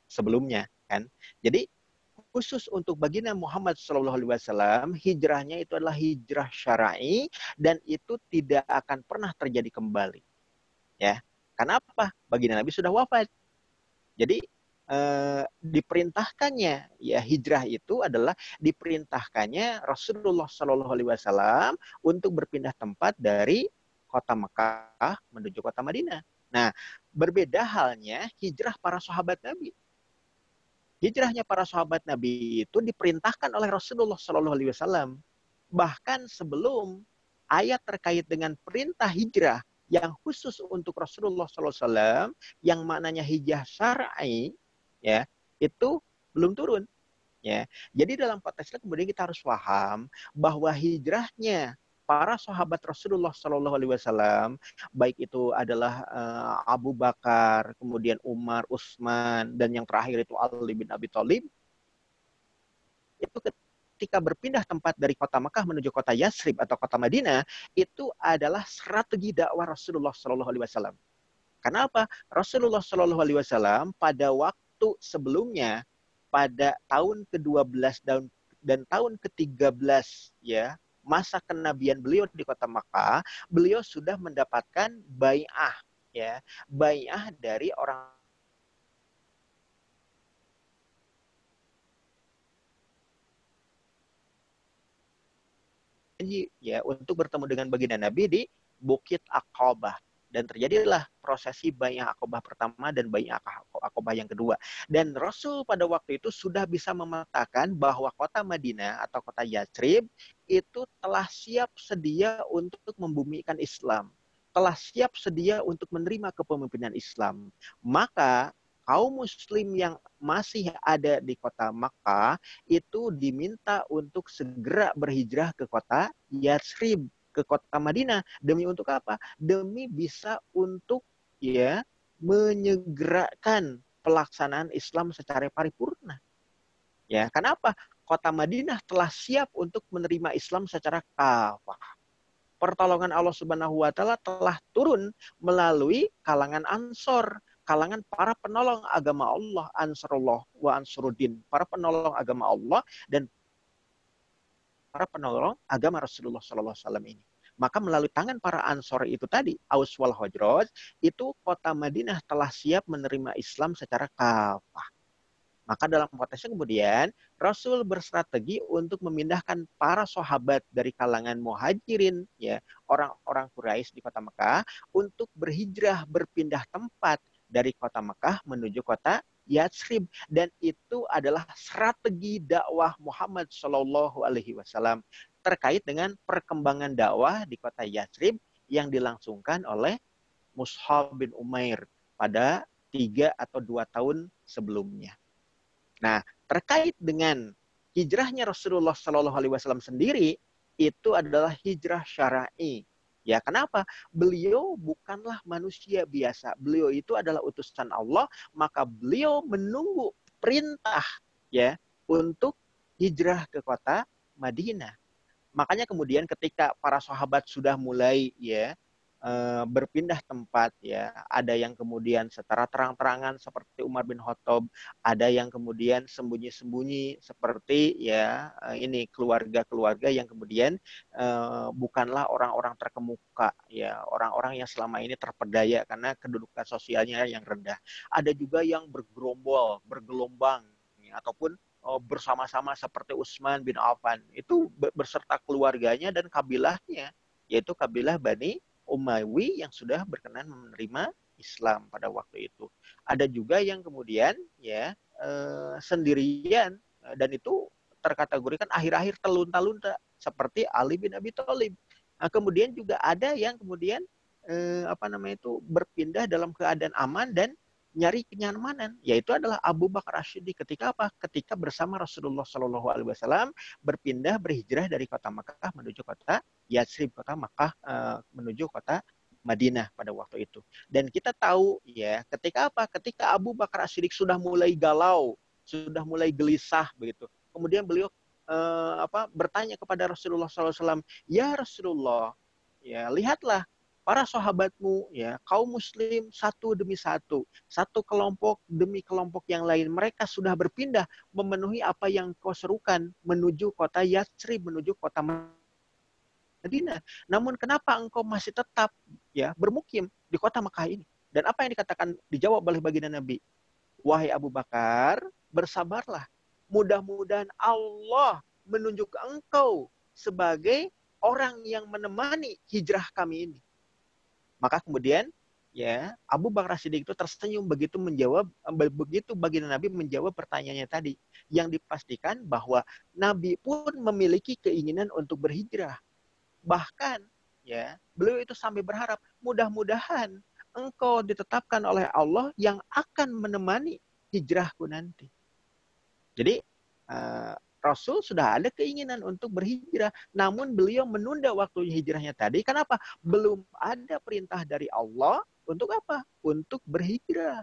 sebelumnya kan. Jadi khusus untuk baginda Muhammad SAW, hijrahnya itu adalah hijrah syar'i dan itu tidak akan pernah terjadi kembali. Ya, kenapa? Baginda Nabi sudah wafat. Jadi diperintahkannya ya hijrah itu adalah diperintahkannya Rasulullah SAW untuk berpindah tempat dari kota Mekah menuju kota Madinah. Nah, berbeda halnya hijrah para sahabat Nabi. Hijrahnya para sahabat Nabi itu diperintahkan oleh Rasulullah SAW. Bahkan sebelum ayat terkait dengan perintah hijrah yang khusus untuk Rasulullah SAW, yang maknanya hijrah syar'i, ya itu belum turun. Ya, jadi dalam konteks itu kemudian kita harus paham bahwa hijrahnya para sahabat Rasulullah Shallallahu Alaihi Wasallam, baik itu adalah Abu Bakar, kemudian Umar, Utsman, dan yang terakhir itu Ali bin Abi Thalib, itu ketika berpindah tempat dari kota Mekah menuju kota Yatsrib atau kota Madinah, itu adalah strategi dakwah Rasulullah Shallallahu Alaihi Wasallam. Kenapa? Rasulullah Shallallahu Alaihi Wasallam pada waktu sebelumnya, pada tahun ke-12 dan tahun ke-13 ya, masa kenabian beliau di kota Makkah, beliau sudah mendapatkan bai'ah ya, bai'ah dari orang ya untuk bertemu dengan baginda Nabi di Bukit Aqabah. Dan terjadilah prosesi Bai'ah Aqabah pertama dan Bai'ah Aqabah yang kedua. Dan Rasul pada waktu itu sudah bisa memetakan bahwa kota Madinah atau kota Yatsrib itu telah siap sedia untuk membumikan Islam. Telah siap sedia untuk menerima kepemimpinan Islam. Maka kaum muslim yang masih ada di kota Makkah itu diminta untuk segera berhijrah ke kota Yatsrib, ke kota Madinah. Demi untuk apa? Demi bisa untuk ya menyegerakan pelaksanaan Islam secara paripurna. Ya, kenapa? Kota Madinah telah siap untuk menerima Islam secara kafah. Pertolongan Allah Subhanahu wa taala telah turun melalui kalangan Ansor, kalangan para penolong agama Allah, Ansarullah wa Ansuruddin, para penolong agama Allah dan para penolong agama Rasulullah SAW ini. Maka melalui tangan para Ansor itu tadi, Aus wal Khazraj, itu kota Madinah telah siap menerima Islam secara kafah. Maka dalam konteksnya kemudian Rasul berstrategi untuk memindahkan para sahabat dari kalangan muhajirin, ya orang-orang Quraisy di kota Mekah, untuk berhijrah berpindah tempat dari kota Mekah menuju kota Yatsrib, dan itu adalah strategi dakwah Muhammad Shallallahu Alaihi Wasallam terkait dengan perkembangan dakwah di kota Yatsrib yang dilangsungkan oleh Mus'ab bin Umair pada 3 atau 2 tahun sebelumnya. Nah, terkait dengan hijrahnya Rasulullah Shallallahu Alaihi Wasallam sendiri, itu adalah hijrah syar'i. Ya, kenapa? Beliau bukanlah manusia biasa. Beliau itu adalah utusan Allah, maka beliau menunggu perintah ya untuk hijrah ke kota Madinah. Makanya kemudian ketika para sahabat sudah mulai berpindah tempat, ya ada yang kemudian secara terang-terangan seperti Umar bin Khattab, ada yang kemudian sembunyi-sembunyi seperti ini keluarga-keluarga yang kemudian bukanlah orang-orang terkemuka, ya orang-orang yang selama ini terpedaya karena kedudukan sosialnya yang rendah. Ada juga yang bergelombang ataupun bersama-sama seperti Utsman bin Affan itu berserta keluarganya dan kabilahnya, yaitu kabilah Bani Umayyi yang sudah berkenan menerima Islam pada waktu itu. Ada juga yang kemudian sendirian dan itu terkategorikan akhir-akhir telunta-lunta seperti Ali bin Abi Thalib. Nah, kemudian juga ada yang kemudian berpindah dalam keadaan aman dan nyari kenyamanan, yaitu adalah Abu Bakar As-Siddiq. Ketika apa? Ketika bersama Rasulullah Shallallahu Alaihi Wasallam berhijrah dari kota Makkah menuju kota Yatsrib, kota Makkah menuju kota Madinah pada waktu itu. Dan kita tahu ya, ketika apa? Ketika Abu Bakar As-Siddiq sudah mulai galau, sudah mulai gelisah begitu. Kemudian beliau bertanya kepada Rasulullah SAW, ya Rasulullah, ya lihatlah para sahabatmu, ya kaum muslim satu demi satu kelompok demi kelompok yang lain, mereka sudah berpindah memenuhi apa yang kau serukan menuju kota Yatsrib, menuju kota Madinah. Namun kenapa engkau masih tetap bermukim di kota Mekah ini? Dan apa yang dikatakan, dijawab oleh baginda Nabi, wahai Abu Bakar, bersabarlah. Mudah-mudahan Allah menunjuk engkau sebagai orang yang menemani hijrah kami ini. Maka kemudian Abu Bakar Siddiq itu tersenyum begitu baginda Nabi menjawab pertanyaannya tadi, yang dipastikan bahwa Nabi pun memiliki keinginan untuk berhijrah. Bahkan beliau itu sampai berharap, mudah-mudahan engkau ditetapkan oleh Allah yang akan menemani hijrahku nanti. Jadi Rasul sudah ada keinginan untuk berhijrah, namun beliau menunda waktu hijrahnya tadi. Kenapa? Belum ada perintah dari Allah untuk apa? Untuk berhijrah.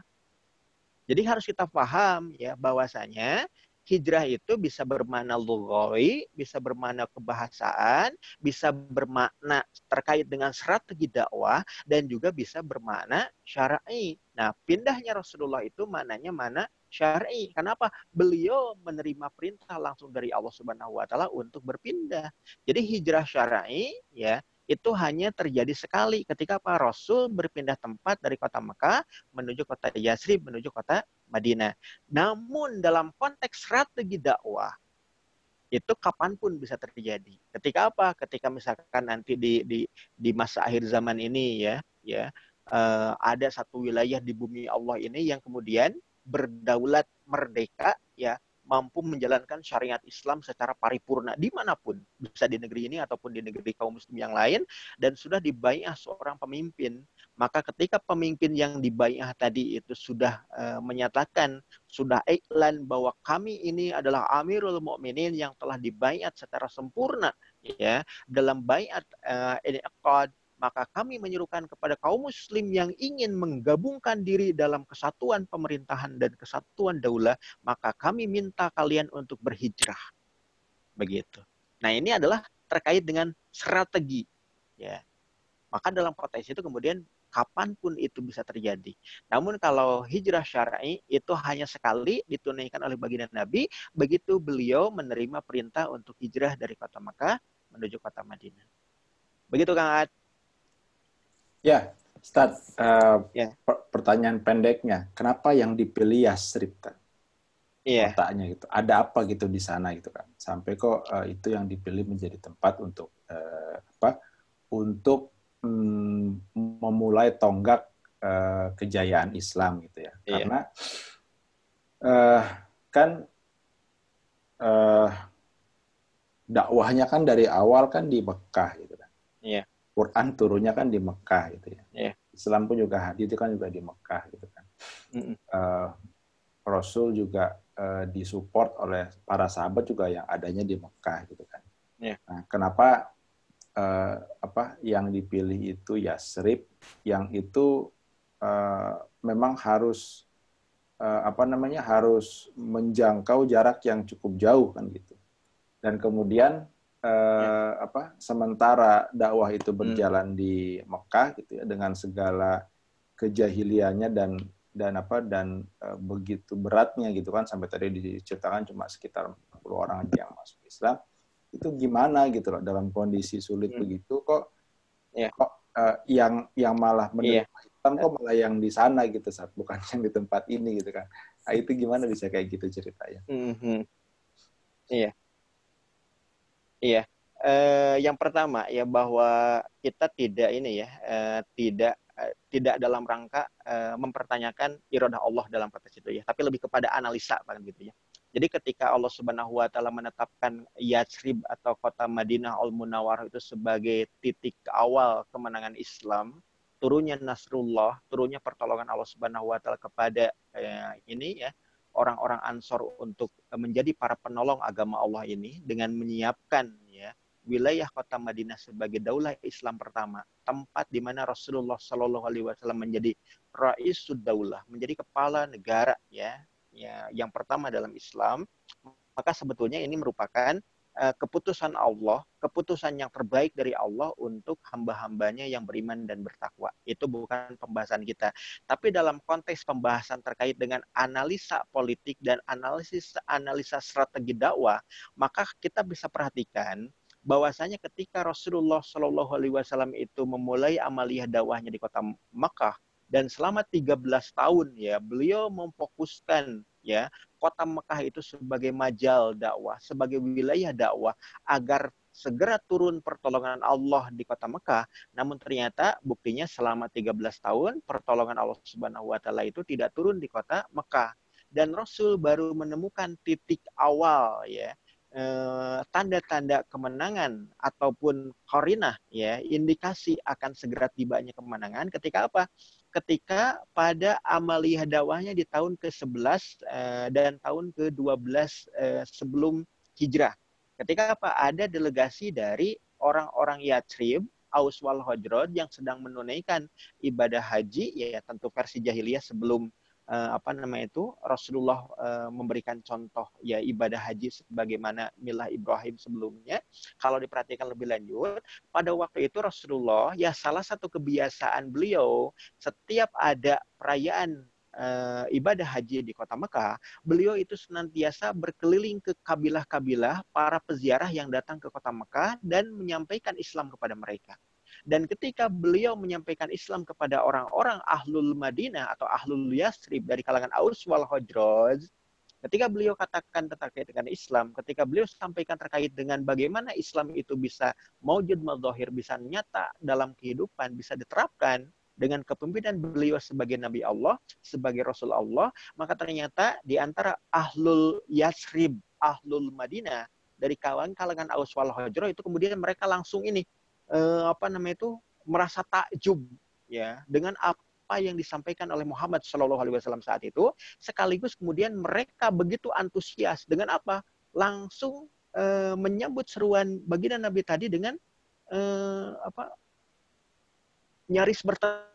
Jadi harus kita paham bahwasanya hijrah itu bisa bermakna lughawi, bisa bermakna kebahasaan, bisa bermakna terkait dengan strategi dakwah, dan juga bisa bermakna syar'i. Nah, pindahnya Rasulullah itu maknanya mana? Syar'i. Kenapa? Beliau menerima perintah langsung dari Allah Subhanahu wa taala untuk berpindah. Jadi hijrah syar'i itu hanya terjadi sekali ketika Pak Rasul berpindah tempat dari kota Mekah menuju kota Yatsrib, menuju kota Madinah. Namun dalam konteks strategi dakwah itu kapanpun bisa terjadi. Ketika apa? Ketika misalkan nanti di masa akhir zaman ini ada satu wilayah di bumi Allah ini yang kemudian berdaulat merdeka, ya, mampu menjalankan syariat Islam secara paripurna dimanapun, bisa di negeri ini ataupun di negeri kaum muslim yang lain, dan sudah dibaiat seorang pemimpin. Maka ketika pemimpin yang dibaiat tadi itu sudah menyatakan, sudah iklan bahwa kami ini adalah Amirul Mukminin yang telah dibaiat secara sempurna, ya, dalam baiat ini aqad, maka kami menyerukan kepada kaum muslim yang ingin menggabungkan diri dalam kesatuan pemerintahan dan kesatuan daulah, maka kami minta kalian untuk berhijrah. Begitu. Nah, ini adalah terkait dengan strategi, ya. Maka dalam konteks itu kemudian kapanpun itu bisa terjadi. Namun kalau hijrah syar'i itu hanya sekali ditunaikan oleh baginda Nabi begitu beliau menerima perintah untuk hijrah dari kota Mekah menuju kota Madinah. Begitu Kang Ad. Ya, Ustaz, Ya. pertanyaan pendeknya, kenapa yang dipilih Yasrib? Iya. Kotanya gitu, ada apa gitu di sana gitu kan, sampai kok itu yang dipilih menjadi tempat untuk untuk memulai tonggak kejayaan Islam gitu ya. Iya. Karena kan dakwahnya kan dari awal kan di Mekah gitu kan. Iya. Quran turunnya kan di Mekah gitu ya. Iya. Islam pun juga hadis itu kan juga di Mekah gitu kan. Rasul juga disupport oleh para sahabat juga yang adanya di Mekah gitu kan. Iya. Nah, kenapa yang dipilih itu Yasrib, yang itu memang harus harus menjangkau jarak yang cukup jauh kan gitu. Dan kemudian sementara dakwah itu berjalan di Mekah gitu ya, dengan segala kejahiliannya dan begitu beratnya gitu kan, sampai tadi diceritakan cuma sekitar 40 orang aja yang masuk Islam. Itu gimana gitu loh, dalam kondisi sulit begitu kok yang malah menerima Islam kok malah yang di sana gitu, saat bukan yang di tempat ini gitu kan. Nah, itu gimana bisa kayak gitu ceritanya? Iya. Iya. Yang pertama ya, bahwa kita tidak ini ya, tidak dalam rangka mempertanyakan iradah Allah dalam konteks itu ya, tapi lebih kepada analisa kan gitu ya. Jadi ketika Allah Subhanahu wa taala menetapkan Yatsrib atau kota Madinah Al-Munawwarah itu sebagai titik awal kemenangan Islam, turunnya Nasrullah, turunnya pertolongan Allah Subhanahu wa taala kepada ini ya, orang-orang Ansor untuk menjadi para penolong agama Allah ini dengan menyiapkan ya wilayah kota Madinah sebagai daulah Islam pertama, tempat di mana Rasulullah Shallallahu Alaihi Wasallam menjadi Raisud Daulah, menjadi kepala negara ya yang pertama dalam Islam. Maka sebetulnya ini merupakan keputusan Allah, keputusan yang terbaik dari Allah untuk hamba-hambanya yang beriman dan bertakwa. Itu bukan pembahasan kita. Tapi dalam konteks pembahasan terkait dengan analisa politik dan analisa strategi dakwah, maka kita bisa perhatikan bahwasanya ketika Rasulullah Shallallahu Alaihi Wasallam itu memulai amaliyah dakwahnya di kota Makkah, dan selama 13 tahun ya beliau memfokuskan ya kota Mekah itu sebagai majal dakwah, sebagai wilayah dakwah, agar segera turun pertolongan Allah di kota Mekah. Namun ternyata buktinya selama 13 tahun pertolongan Allah Subhanahu wa taala itu tidak turun di kota Mekah. Dan Rasul baru menemukan titik awal ya, tanda-tanda kemenangan ataupun qarinah ya, indikasi akan segera tibanya kemenangan ketika apa? Ketika pada amaliyah dakwahnya di tahun ke-11 dan tahun ke-12 sebelum hijrah. Ketika apa? Ada delegasi dari orang-orang Yatsrib, Aus wal Khazraj yang sedang menunaikan ibadah haji ya, tentu versi jahiliyah sebelum Rasulullah memberikan contoh ya ibadah haji sebagaimana milah Ibrahim sebelumnya. Kalau diperhatikan lebih lanjut, pada waktu itu Rasulullah ya salah satu kebiasaan beliau setiap ada perayaan ibadah haji di kota Mekah, beliau itu senantiasa berkeliling ke kabilah-kabilah para peziarah yang datang ke kota Mekah dan menyampaikan Islam kepada mereka. Dan ketika beliau menyampaikan Islam kepada orang-orang Ahlul Madinah atau Ahlul Yasrib dari kalangan Aus wal Khazraj, ketika beliau katakan terkait dengan Islam, ketika beliau sampaikan terkait dengan bagaimana Islam itu bisa maujud madzahir, bisa nyata dalam kehidupan, bisa diterapkan, dengan kepemimpinan beliau sebagai Nabi Allah, sebagai Rasul Allah, maka ternyata di antara Ahlul Yasrib, Ahlul Madinah, dari kalangan Aus wal Hajrah itu kemudian mereka langsung ini merasa takjub ya dengan apa yang disampaikan oleh Muhammad Shallallahu Alaihi Wasallam saat itu, sekaligus kemudian mereka begitu antusias dengan apa? Langsung menyambut seruan baginda Nabi tadi dengan nyaris berteriak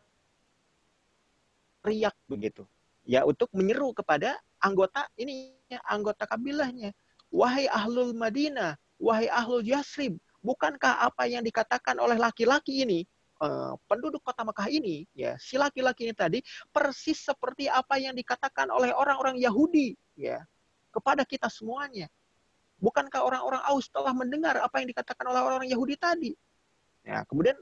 begitu. Ya, untuk menyeru kepada anggota kabilahnya. Wahai Ahlul Madinah, wahai Ahlul Yasrib, bukankah apa yang dikatakan oleh laki-laki ini, penduduk kota Mekah ini, ya, si laki-laki ini tadi persis seperti apa yang dikatakan oleh orang-orang Yahudi, ya, kepada kita semuanya. Bukankah orang-orang Aus telah mendengar apa yang dikatakan oleh orang-orang Yahudi tadi? Ya, kemudian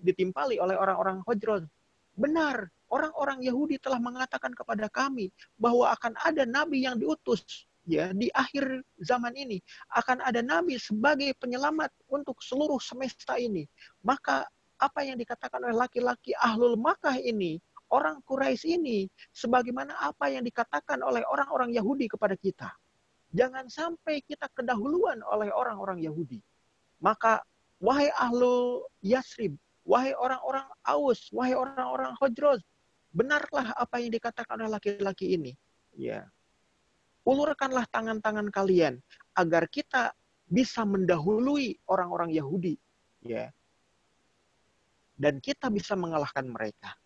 ditimpali oleh orang-orang Hajraj. Benar, orang-orang Yahudi telah mengatakan kepada kami bahwa akan ada nabi yang diutus ya di akhir zaman ini, akan ada nabi sebagai penyelamat untuk seluruh semesta ini. Maka apa yang dikatakan oleh laki-laki Ahlul Makkah ini, orang Quraisy ini, sebagaimana apa yang dikatakan oleh orang-orang Yahudi kepada kita. Jangan sampai kita kedahuluan oleh orang-orang Yahudi. Maka wahai Ahlul Yasrib, wahai orang-orang Aus, wahai orang-orang Hajraj, benarlah apa yang dikatakan oleh laki-laki ini. Ya. Ulurkanlah tangan-tangan kalian agar kita bisa mendahului orang-orang Yahudi. Ya. Dan kita bisa mengalahkan mereka.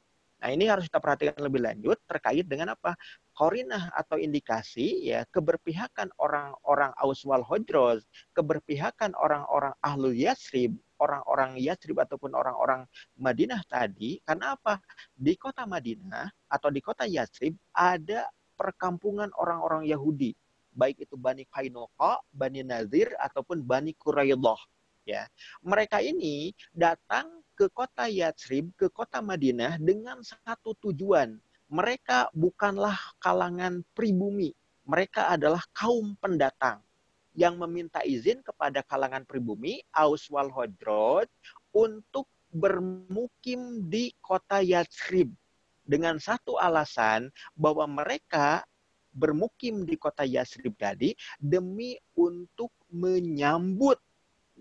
Nah, ini harus kita perhatikan lebih lanjut terkait dengan apa? Qarinah atau indikasi ya keberpihakan orang-orang Aus wal Hajraj, keberpihakan orang-orang Ahlul Yasrib, orang-orang Yasrib ataupun orang-orang Madinah tadi. Karena apa? Di kota Madinah atau di kota Yasrib ada perkampungan orang-orang Yahudi, baik itu Bani Qainuqa, Bani Nadir ataupun Bani Quraidah. Ya, mereka ini datang ke kota Yatsrib, ke kota Madinah dengan satu tujuan. Mereka bukanlah kalangan pribumi. Mereka adalah kaum pendatang yang meminta izin kepada kalangan pribumi, Aus wal Hajraj, untuk bermukim di kota Yatsrib. Dengan satu alasan bahwa mereka bermukim di kota Yatsrib tadi demi untuk menyambut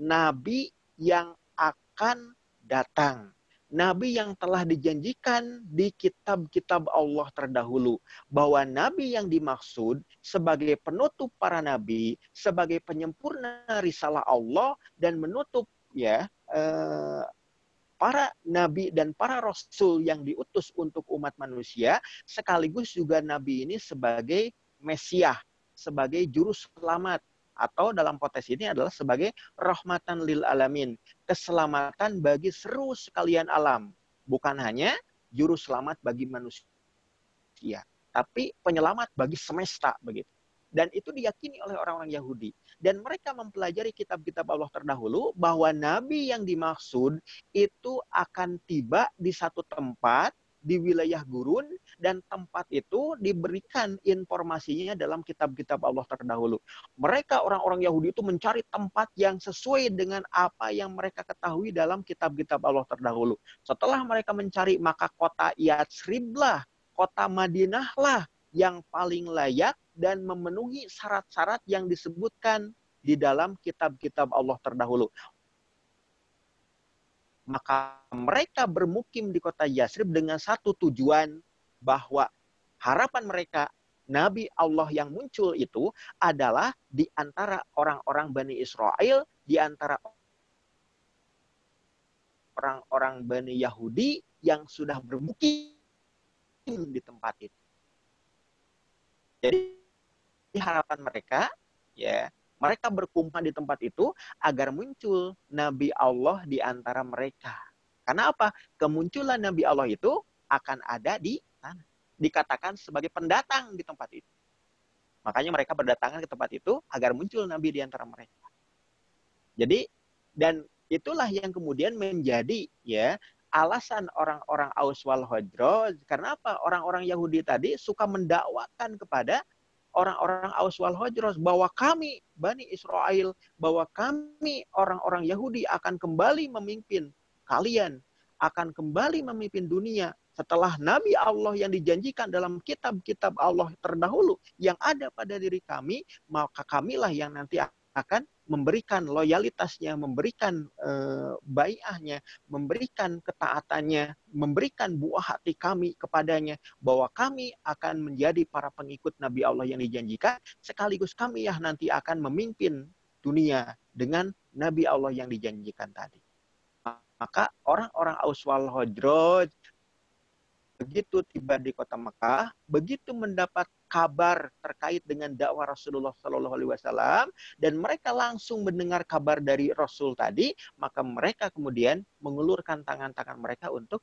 Nabi yang akan datang. Nabi yang telah dijanjikan di kitab-kitab Allah terdahulu. Bahwa Nabi yang dimaksud sebagai penutup para Nabi, sebagai penyempurna risalah Allah, dan menutup ya para Nabi dan para Rasul yang diutus untuk umat manusia, sekaligus juga Nabi ini sebagai Mesiah, sebagai juru selamat. Atau dalam konteks ini adalah sebagai rahmatan lil alamin, keselamatan bagi seluruh sekalian alam, bukan hanya juru selamat bagi manusia, tapi penyelamat bagi semesta begitu. Dan itu diyakini oleh orang-orang Yahudi. Dan mereka mempelajari kitab-kitab Allah terdahulu bahwa Nabi yang dimaksud itu akan tiba di satu tempat di wilayah gurun, dan tempat itu diberikan informasinya dalam kitab-kitab Allah terdahulu. Mereka orang-orang Yahudi itu mencari tempat yang sesuai dengan apa yang mereka ketahui dalam kitab-kitab Allah terdahulu. Setelah mereka mencari, maka kota Yatsrib lah, kota Madinah lah yang paling layak dan memenuhi syarat-syarat yang disebutkan di dalam kitab-kitab Allah terdahulu. Maka mereka bermukim di kota Yatsrib dengan satu tujuan, bahwa harapan mereka Nabi Allah yang muncul itu adalah di antara orang-orang Bani Israel, di antara orang-orang Bani Yahudi yang sudah bermukim di tempat itu. Jadi harapan mereka, ya, mereka berkumpul di tempat itu agar muncul Nabi Allah di antara mereka. Karena apa? Kemunculan Nabi Allah itu akan ada di sana. Dikatakan sebagai pendatang di tempat itu. Makanya mereka berdatangan ke tempat itu agar muncul Nabi di antara mereka. Jadi, dan itulah yang kemudian menjadi ya alasan orang-orang Aus wal Hajraj. Karena apa? Orang-orang Yahudi tadi suka mendakwakan kepada orang-orang Aus wal Hajraj bahwa kami Bani Israel, bahwa kami orang-orang Yahudi akan kembali memimpin kalian, akan kembali memimpin dunia setelah Nabi Allah yang dijanjikan dalam kitab-kitab Allah terdahulu yang ada pada diri kami, maka kamilah yang nanti akan memberikan loyalitasnya, memberikan bai'ahnya, memberikan ketaatannya, memberikan buah hati kami kepadanya, bahwa kami akan menjadi para pengikut Nabi Allah yang dijanjikan, sekaligus kami yang nanti akan memimpin dunia dengan Nabi Allah yang dijanjikan tadi. Maka orang-orang Aus wal Khazraj begitu tiba di kota Mekah, begitu mendapat kabar terkait dengan dakwah Rasulullah Shallallahu Alaihi Wasallam, dan mereka langsung mendengar kabar dari Rasul tadi, maka mereka kemudian mengulurkan tangan-tangan mereka untuk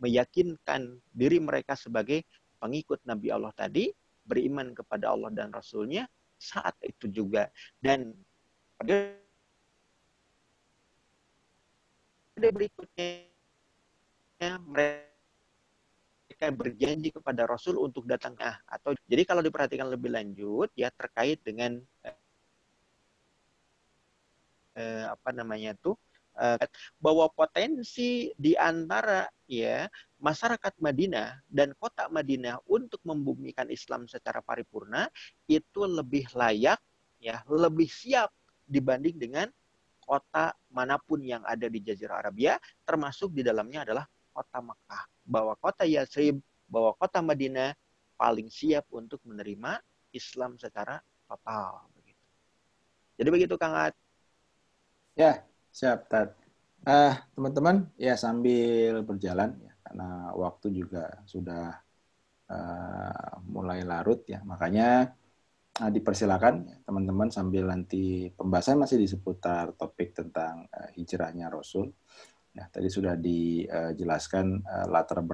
meyakinkan diri mereka sebagai pengikut Nabi Allah tadi, beriman kepada Allah dan Rasulnya saat itu juga. Dan pada berikutnya mereka berjanji kepada Rasul untuk datang atau jadi kalau diperhatikan lebih lanjut ya terkait dengan bahwa potensi di antara ya masyarakat Madinah dan kota Madinah untuk membumikan Islam secara paripurna itu lebih layak ya, lebih siap dibanding dengan kota manapun yang ada di Jazirah Arabia, termasuk di dalamnya adalah kota Mekah. Bahwa kota Yathrib, bahwa kota Madinah paling siap untuk menerima Islam secara total. Jadi begitu Kang Ad. Ya, siap, Tad. Teman-teman, ya sambil berjalan, ya, karena waktu juga sudah mulai larut, ya, makanya dipersilakan teman-teman sambil nanti pembahasan masih di seputar topik tentang hijrahnya Rasul. Ya, tadi sudah dijelaskan latar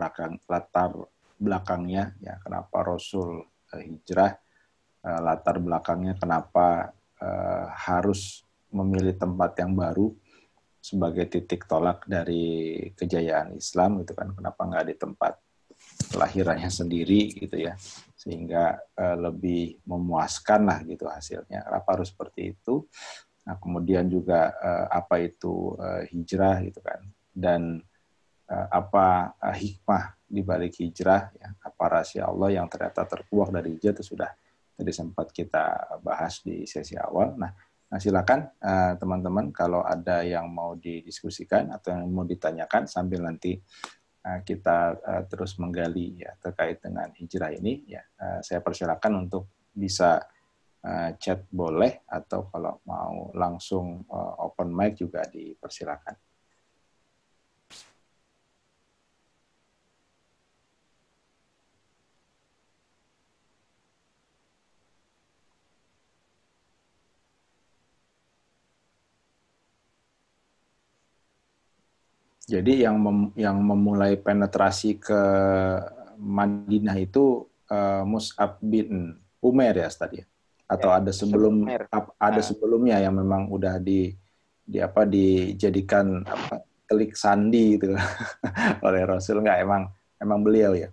belakangnya, ya, kenapa Rasul hijrah, latar belakangnya kenapa harus memilih tempat yang baru sebagai titik tolak dari kejayaan Islam, gitu kan? Kenapa nggak di tempat kelahirannya sendiri, gitu ya? Sehingga lebih memuaskan lah gitu hasilnya. Kenapa harus seperti itu? Nah, kemudian juga apa itu hijrah, gitu kan? Dan apa hikmah di balik hijrah? Ya? Apa rahasia Allah yang ternyata terkuak dari hijrah itu sudah tadi sempat kita bahas di sesi awal. Nah, silakan teman-teman kalau ada yang mau didiskusikan atau yang mau ditanyakan sambil nanti kita terus menggali ya terkait dengan hijrah ini ya. Saya persilakan untuk bisa chat boleh atau kalau mau langsung open mic juga dipersilakan. Jadi yang memulai penetrasi ke Madinah itu Mus'ab bin Umair ya Ustaz ya? Atau ada sebelumnya yang memang udah dijadikan telik sandi gitu oleh Rasul, nggak emang beliau ya?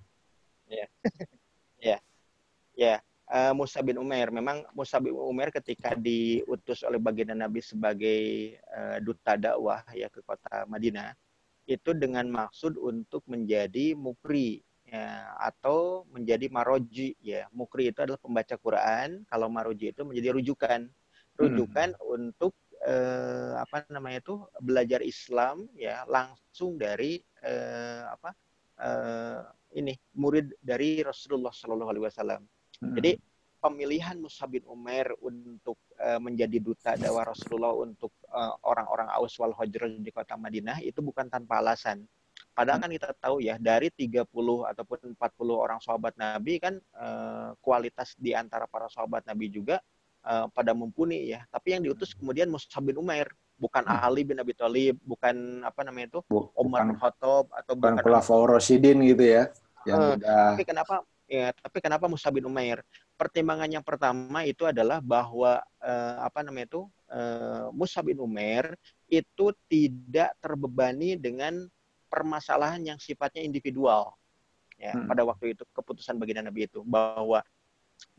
Ya. Musa bin Umair. Memang Musa bin Umair ketika diutus oleh baginda Nabi sebagai duta dakwah ya ke kota Madinah, itu dengan maksud untuk menjadi mukri ya, atau menjadi maroji ya. Mukri itu adalah pembaca Quran, kalau maroji itu menjadi rujukan untuk belajar Islam ya langsung dari murid dari Rasulullah Shallallahu Alaihi Wasallam. Jadi pemilihan Musa bin Umair untuk menjadi duta dakwah Rasulullah untuk orang-orang Aus wal Khazraj di kota Madinah itu bukan tanpa alasan. Padahal kan kita tahu ya dari 30 ataupun 40 orang sahabat Nabi kan kualitas di antara para sahabat Nabi juga pada mumpuni ya. Tapi yang diutus kemudian Musa bin Umair, bukan Ali bin Abi Thalib, bukan Umar bin Khattab atau bukan Khulafaur Rasyidin gitu ya. Yang Tapi kenapa Musa bin Umair? Pertimbangan yang pertama itu adalah bahwa Musa bin Umair itu tidak terbebani dengan permasalahan yang sifatnya individual. Ya, pada waktu itu keputusan baginda Nabi itu bahwa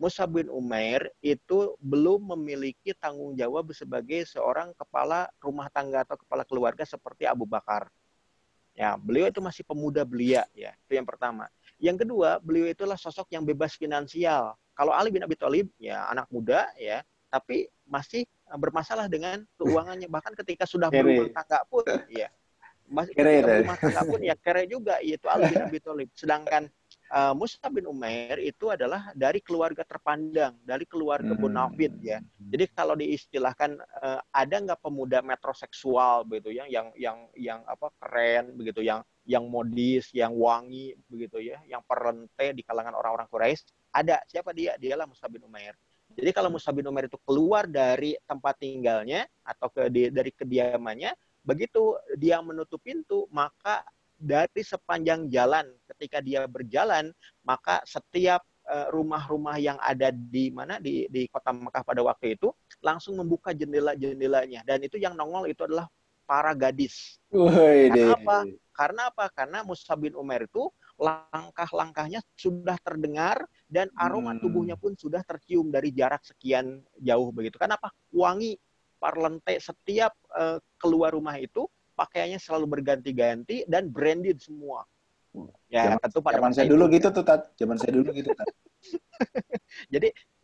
Musa bin Umair itu belum memiliki tanggung jawab sebagai seorang kepala rumah tangga atau kepala keluarga seperti Abu Bakar. Ya, beliau itu masih pemuda belia, ya. Itu yang pertama. Yang kedua, beliau itulah sosok yang bebas finansial. Kalau Ali bin Abi Thalib, ya anak muda, ya, tapi masih bermasalah dengan keuangannya. Bahkan ketika sudah berumah Kere. tangga pun, ya, masih Kere ketika tadi. berumah tangga pun ya kere juga, yaitu Ali bin Abi Thalib. Sedangkan Mus'ab bin Umair itu adalah dari keluarga terpandang, dari keluarga bonafit, ya. Jadi kalau diistilahkan ada nggak pemuda metroseksual begitu ya, yang apa keren begitu, yang modis, yang wangi begitu ya, yang perlente di kalangan orang-orang Quraisy, ada. Siapa dia? Dialah Mus'ab bin Umair. Jadi kalau Mus'ab bin Umair itu keluar dari tempat tinggalnya atau dari kediamannya, begitu dia menutup pintu, maka dari sepanjang jalan ketika dia berjalan, maka setiap rumah-rumah yang ada di mana di kota Mekah pada waktu itu langsung membuka jendela-jendelanya, dan itu yang nongol itu adalah para gadis. Woi deh. Karena apa? Karena Mus'ab bin Umair itu langkah-langkahnya sudah terdengar dan aroma tubuhnya pun sudah tercium dari jarak sekian jauh begitu. Kenapa? Wangi, parlente, setiap keluar rumah itu pakaiannya selalu berganti-ganti dan branded semua. Ya, tentu pada Zaman masa saya itu. dulu gitu tuh, Tat. Zaman saya dulu gitu, Tat.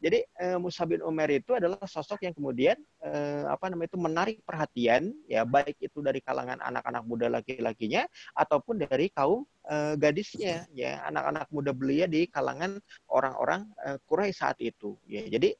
Jadi Mus'ab bin Umair itu adalah sosok yang kemudian itu menarik perhatian, ya, baik itu dari kalangan anak-anak muda laki-lakinya ataupun dari kaum gadisnya, ya, anak-anak muda belia di kalangan orang-orang Quraisy saat itu, ya. Jadi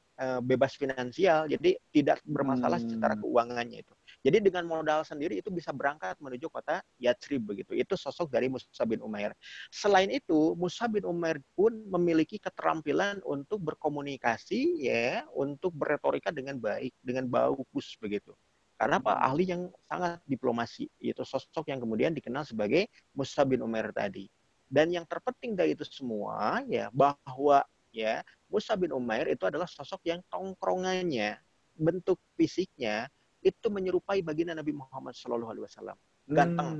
bebas finansial, jadi tidak bermasalah secara keuangannya itu. Jadi dengan modal sendiri itu bisa berangkat menuju kota Yathrib begitu. Itu sosok dari Mus'ab bin Umair. Selain itu, Mus'ab bin Umair pun memiliki keterampilan untuk berkomunikasi, ya, untuk berretorika dengan baik, dengan bagus begitu. Karena apa? Ahli yang sangat diplomasi. Itu sosok yang kemudian dikenal sebagai Mus'ab bin Umair tadi. Dan yang terpenting dari itu semua, ya, bahwa ya Mus'ab bin Umair itu adalah sosok yang tongkrongannya, bentuk fisiknya itu menyerupai baginda Nabi Muhammad SAW. Ganteng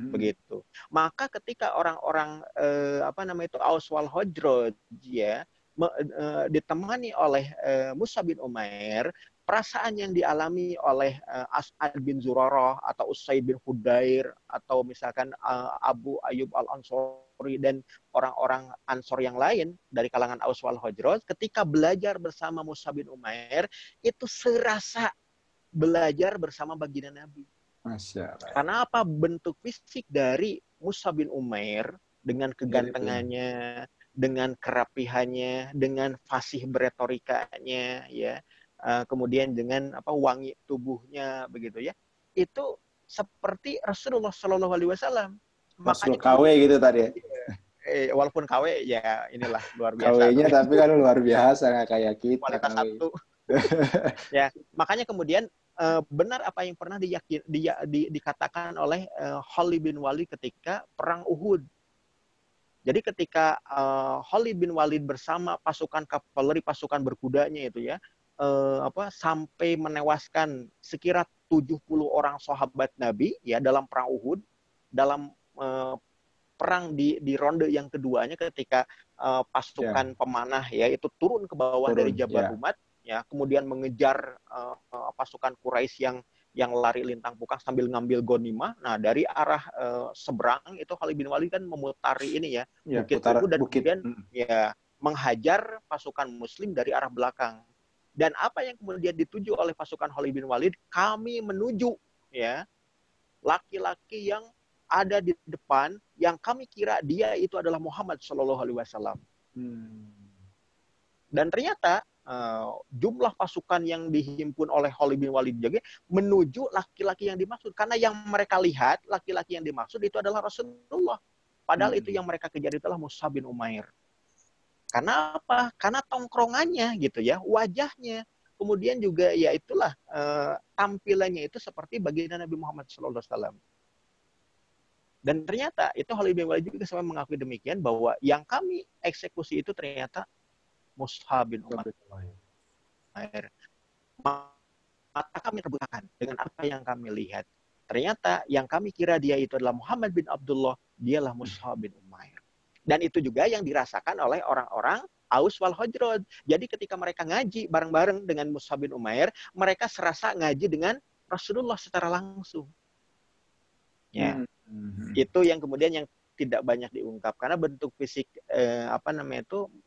begitu. Maka ketika orang-orang Aus wal Khazraj, ya, ditemani oleh Mus'ab bin Umair, perasaan yang dialami oleh As'ad bin Zurarah atau Usaid bin Hudair atau misalkan Abu Ayyub al-Ansori dan orang-orang Ansor yang lain dari kalangan Aus wal Khazraj ketika belajar bersama Mus'ab bin Umair itu serasa belajar bersama baginda Nabi. Masya Allah. Karena apa? Bentuk fisik dari Mus'ab bin Umair dengan kegantengannya, dengan kerapihannya, dengan fasih beretorikanya, ya, kemudian dengan wangi tubuhnya begitu ya, itu seperti Rasulullah Shallallahu Alaihi Wasallam. Rasul KW gitu tadi ya. Walaupun KW ya inilah luar biasa. KW-nya tapi kan luar biasa, nggak kayak kita. Kualitas KW. satu. Ya, makanya kemudian benar apa yang pernah dikatakan oleh Khalid bin Walid ketika perang Uhud. Jadi ketika Khalid bin Walid bersama pasukan kavaleri, pasukan berkudanya itu ya, sampai menewaskan sekira 70 orang sahabat Nabi ya dalam perang Uhud, dalam perang di ronde yang keduanya ketika pasukan pemanah ya itu turun ke bawah dari Jabal Rumat, ya, kemudian mengejar pasukan Quraisy yang lari lintang pukang sambil ngambil gonimah. Nah, dari arah seberang itu Khalid bin Walid kan memutari ini ya, bukit Uhud dan kemudian ya menghajar pasukan muslim dari arah belakang. Dan apa yang kemudian dituju oleh pasukan Khalid bin Walid, kami menuju ya laki-laki yang ada di depan yang kami kira dia itu adalah Muhammad Shallallahu Alaihi Wasallam. Dan ternyata jumlah pasukan yang dihimpun oleh Khalid bin Walid juga menuju laki-laki yang dimaksud. Karena yang mereka lihat, laki-laki yang dimaksud itu adalah Rasulullah. Padahal itu yang mereka kejar itulah Mus'ab bin Umair. Karena apa? Karena tongkrongannya gitu ya, wajahnya. Kemudian juga ya itulah tampilannya itu seperti baginda Nabi Muhammad SAW. Dan ternyata itu Khalid bin Walid juga sampai mengakui demikian bahwa yang kami eksekusi itu ternyata Mus'ab bin Umair. Maka kami terbukaakan dengan apa yang kami lihat. Ternyata yang kami kira dia itu adalah Muhammad bin Abdullah, dialah Mus'ab bin Umair. Dan itu juga yang dirasakan oleh orang-orang Aus wal Khazraj. Jadi ketika mereka ngaji bareng-bareng dengan Mus'ab bin Umair, mereka serasa ngaji dengan Rasulullah secara langsung. Ya. Itu yang kemudian yang tidak banyak diungkap karena bentuk fisik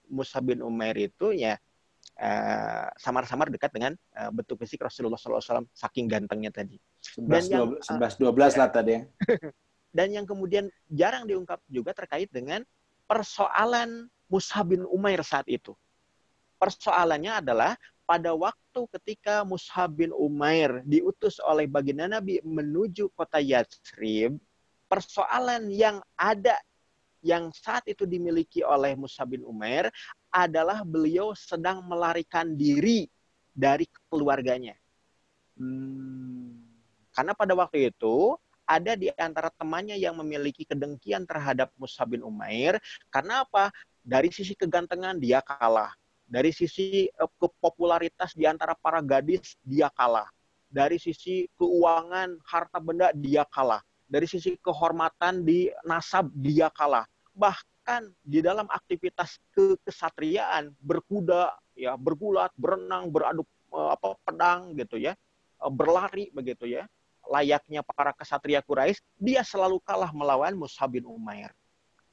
Mus'ab bin Umair itu ya samar-samar dekat dengan bentuk fisik Rasulullah SAW saking gantengnya tadi. 11-12 lah tadi ya. Dan yang kemudian jarang diungkap juga terkait dengan persoalan Mus'ab bin Umair saat itu. Persoalannya adalah pada waktu ketika Mus'ab bin Umair diutus oleh baginda Nabi menuju kota Yatsrib, persoalan yang ada yang saat itu dimiliki oleh Mus'ab bin Umair adalah beliau sedang melarikan diri dari keluarganya. Karena pada waktu itu ada di antara temannya yang memiliki kedengkian terhadap Mus'ab bin Umair. Karena apa? Dari sisi kegantengan dia kalah. Dari sisi kepopularitas di antara para gadis dia kalah. Dari sisi keuangan, harta benda dia kalah. Dari sisi kehormatan di nasab dia kalah. Bahkan di dalam aktivitas kesatriaan, berkuda, ya, bergulat, berenang, beradu pedang gitu ya, berlari begitu ya, layaknya para kesatria Quraisy, dia selalu kalah melawan Mus'ab bin Umair.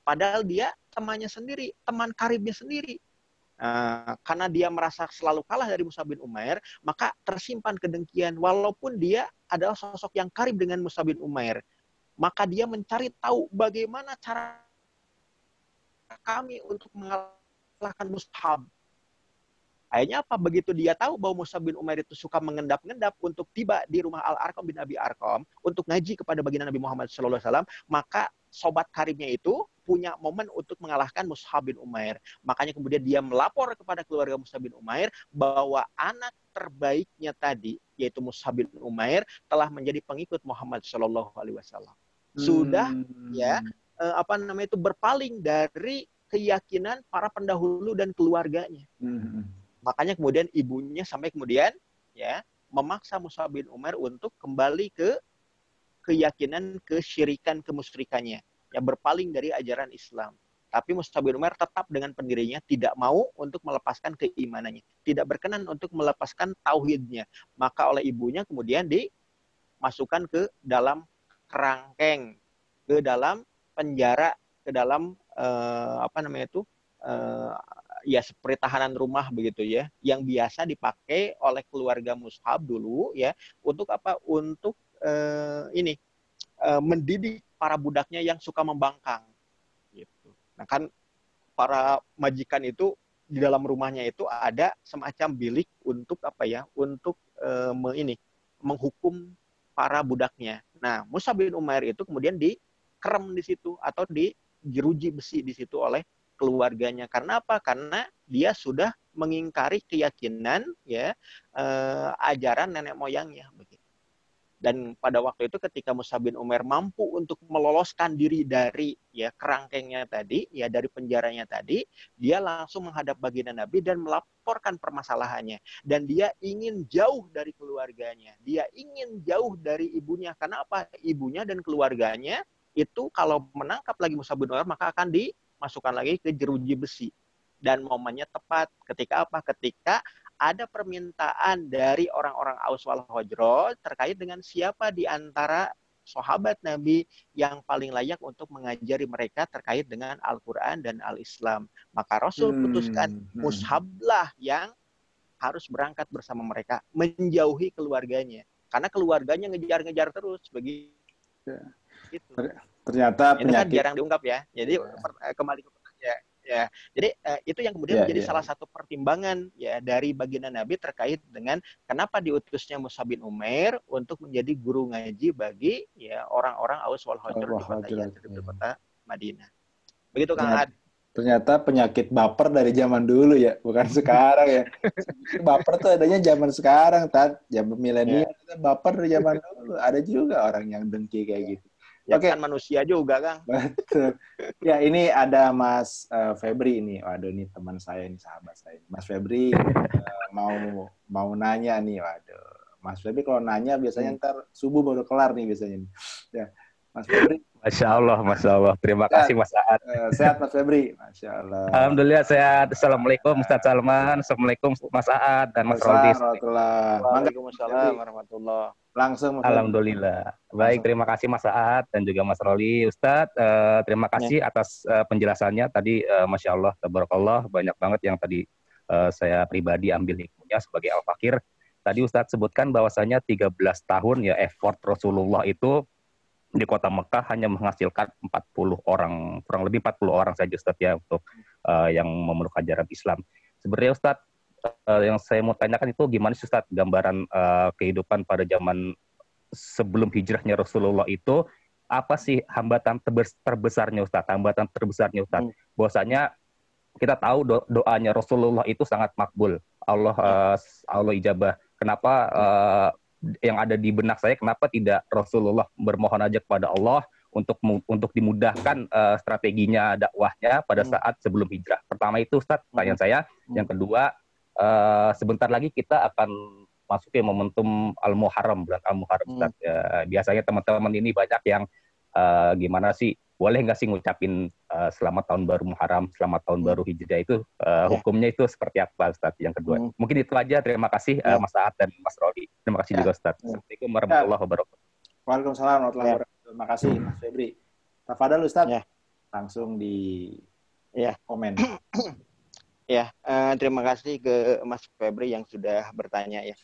Padahal dia temannya sendiri, teman karibnya sendiri. Karena dia merasa selalu kalah dari Mus'ab bin Umair, maka tersimpan kedengkian. Walaupun dia adalah sosok yang karib dengan Mus'ab bin Umair, maka dia mencari tahu bagaimana cara kami untuk mengalahkan Mus'ab. Akhirnya apa? Begitu dia tahu bahwa Mus'ab bin Umair itu suka mengendap-endap untuk tiba di rumah Al-Arqam bin Abi Arqam untuk ngaji kepada baginda Nabi Muhammad SAW, maka sobat karibnya itu punya momen untuk mengalahkan Mus'ab bin Umair. Makanya kemudian dia melapor kepada keluarga Mus'ab bin Umair bahwa anak terbaiknya tadi, yaitu Mus'ab bin Umair, telah menjadi pengikut Muhammad SAW. Sudah ya berpaling dari keyakinan para pendahulu dan keluarganya. Makanya kemudian ibunya sampai kemudian ya memaksa Mus'ab bin Umair untuk kembali ke keyakinan kesyirikan kemusyrikannya, ya, berpaling dari ajaran Islam. Tapi Mus'ab bin Umair tetap dengan pendirinya, tidak mau untuk melepaskan keimanannya, tidak berkenan untuk melepaskan tauhidnya. Maka oleh ibunya kemudian dimasukkan ke dalam kerangkeng, ke dalam penjara, ke dalam ya seperti tahanan rumah begitu ya, yang biasa dipakai oleh keluarga Mus'ab dulu ya, untuk apa? Untuk mendidik para budaknya yang suka membangkang gitu. Nah kan para majikan itu di dalam rumahnya itu ada semacam bilik untuk apa ya? Untuk menghukum para budaknya. Nah, Mus'ab bin Umair itu kemudian dikerem di situ atau dijeruji besi di situ oleh keluarganya. Karena apa? Karena dia sudah mengingkari keyakinan ya ajaran nenek moyangnya begitu. Dan pada waktu itu ketika Mus'ab bin Umair mampu untuk meloloskan diri dari ya kerangkengnya tadi, ya dari penjaranya tadi, dia langsung menghadap baginda Nabi dan melaporkan permasalahannya. Dan dia ingin jauh dari keluarganya. Dia ingin jauh dari ibunya. Karena apa? Ibunya dan keluarganya itu kalau menangkap lagi Mus'ab bin Umair maka akan dimasukkan lagi ke jeruji besi. Dan momennya tepat ketika apa? Ketika ada permintaan dari orang-orang Aus wal Khazraj terkait dengan siapa di antara sahabat Nabi yang paling layak untuk mengajari mereka terkait dengan Al-Quran dan Al-Islam. Maka Rasul putuskan Mus'ablah yang harus berangkat bersama mereka, menjauhi keluarganya. Karena keluarganya ngejar-ngejar terus begitu. Ternyata penyakit. Itu kan jarang diungkap ya. Jadi kembali ke pertanyaan. Ya, jadi itu yang kemudian menjadi salah satu pertimbangan ya dari baginda Nabi terkait dengan kenapa diutusnya Mus'ab bin Umair untuk menjadi guru ngaji bagi ya orang-orang Aus wal Khazraj di kota Yatsrib, di kota Madinah. Begitu Kang Ad. Ternyata penyakit baper dari zaman dulu ya, bukan sekarang ya. Baper tuh adanya zaman sekarang, zaman milenial baper dari zaman dulu. Ada juga orang yang dengki kayak gitu. Ya kan manusia juga, Kang. Betul. Ya, ini ada Mas Febri ini. Waduh, ini teman saya, ini sahabat saya. Mas Febri mau nanya nih, waduh. Mas Febri kalau nanya biasanya ntar subuh baru kelar nih biasanya. Ya, Mas Febri. Masya Allah. Terima kasih Mas Saad. Sehat Mas Febri. Masya Allah. Alhamdulillah sehat. Assalamualaikum Ustaz Salman. Assalamualaikum Mas Saad dan Mas Rodi. Waalaikumsalam warahmatullahi. Langsung Mas Febri. Alhamdulillah. Baik, Langsung. terima kasih Mas Saad dan juga Mas Roli. Ustadz, terima kasih atas penjelasannya tadi. Masya Allah, tabarakallah, banyak banget yang tadi saya pribadi ambil hikmahnya sebagai al-fakir. Tadi Ustadz sebutkan bahwasanya 13 tahun ya effort Rasulullah itu di kota Mekah hanya menghasilkan 40 orang, kurang lebih 40 orang saja Ustadz ya untuk yang memeluk ajaran Islam. Sebenarnya Ustadz, yang saya mau tanyakan itu gimana sih Ustadz gambaran kehidupan pada zaman sebelum hijrahnya Rasulullah itu, apa sih hambatan terbesarnya Ustadz? Hambatan terbesarnya Ustadz. Bahwasanya kita tahu doanya Rasulullah itu sangat makbul. Allah ijabah. Kenapa yang ada di benak saya, kenapa tidak Rasulullah bermohon aja kepada Allah untuk dimudahkan strateginya dakwahnya pada saat sebelum hijrah? Pertama itu Ustadz, pertanyaan saya. Yang kedua, sebentar lagi kita akan masuk ke momentum Al-Muharram, bulan Al-Muharram Ustadz. Biasanya teman-teman ini banyak yang gimana sih, boleh nggak sih ngucapin selamat tahun baru Muharram, selamat tahun baru Hijriah itu hukumnya itu seperti apa Ustadz? Yang kedua, mungkin itu aja. Terima kasih Mas Saad dan Mas Rodi. Terima kasih juga Ustadz. Assalamualaikum warahmatullahi wabarakatuh. Waalaikumsalam warahmatullahi wabarakatuh. Terima kasih Mas Febri. Tafadhal Ustadz, langsung di komen. Terima kasih ke Mas Febri yang sudah bertanya ya.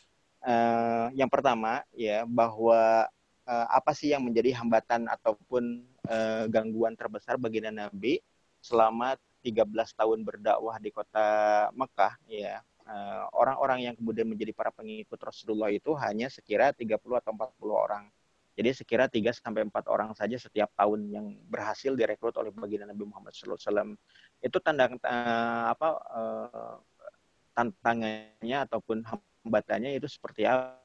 Yang pertama ya, bahwa apa sih yang menjadi hambatan ataupun gangguan terbesar baginda Nabi selama 13 tahun berdakwah di kota Mekah ya. Orang-orang yang kemudian menjadi para pengikut Rasulullah itu hanya sekira 30 atau 40 orang. Jadi sekira 3-4 orang saja setiap tahun yang berhasil direkrut oleh baginda Nabi Muhammad SAW. Itu tantangannya ataupun hambatannya itu seperti apa?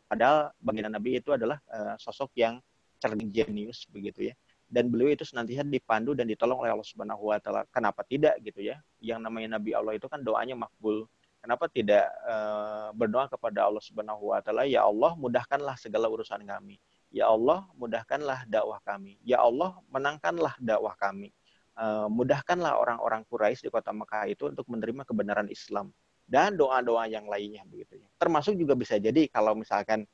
Padahal baginda Nabi itu adalah sosok yang cerdik, jenius begitu ya. Dan beliau itu senantiasa dipandu dan ditolong oleh Allah Subhanahu wa taala. Kenapa tidak gitu ya? Yang namanya Nabi Allah itu kan doanya makbul. Kenapa tidak berdoa kepada Allah Subhanahu wa taala, ya Allah mudahkanlah segala urusan kami. Ya Allah mudahkanlah dakwah kami. Ya Allah menangkanlah dakwah kami. Mudahkanlah orang-orang Quraisy di kota Mekah itu untuk menerima kebenaran Islam. Dan doa-doa yang lainnya begitu ya. Termasuk juga bisa jadi kalau misalkan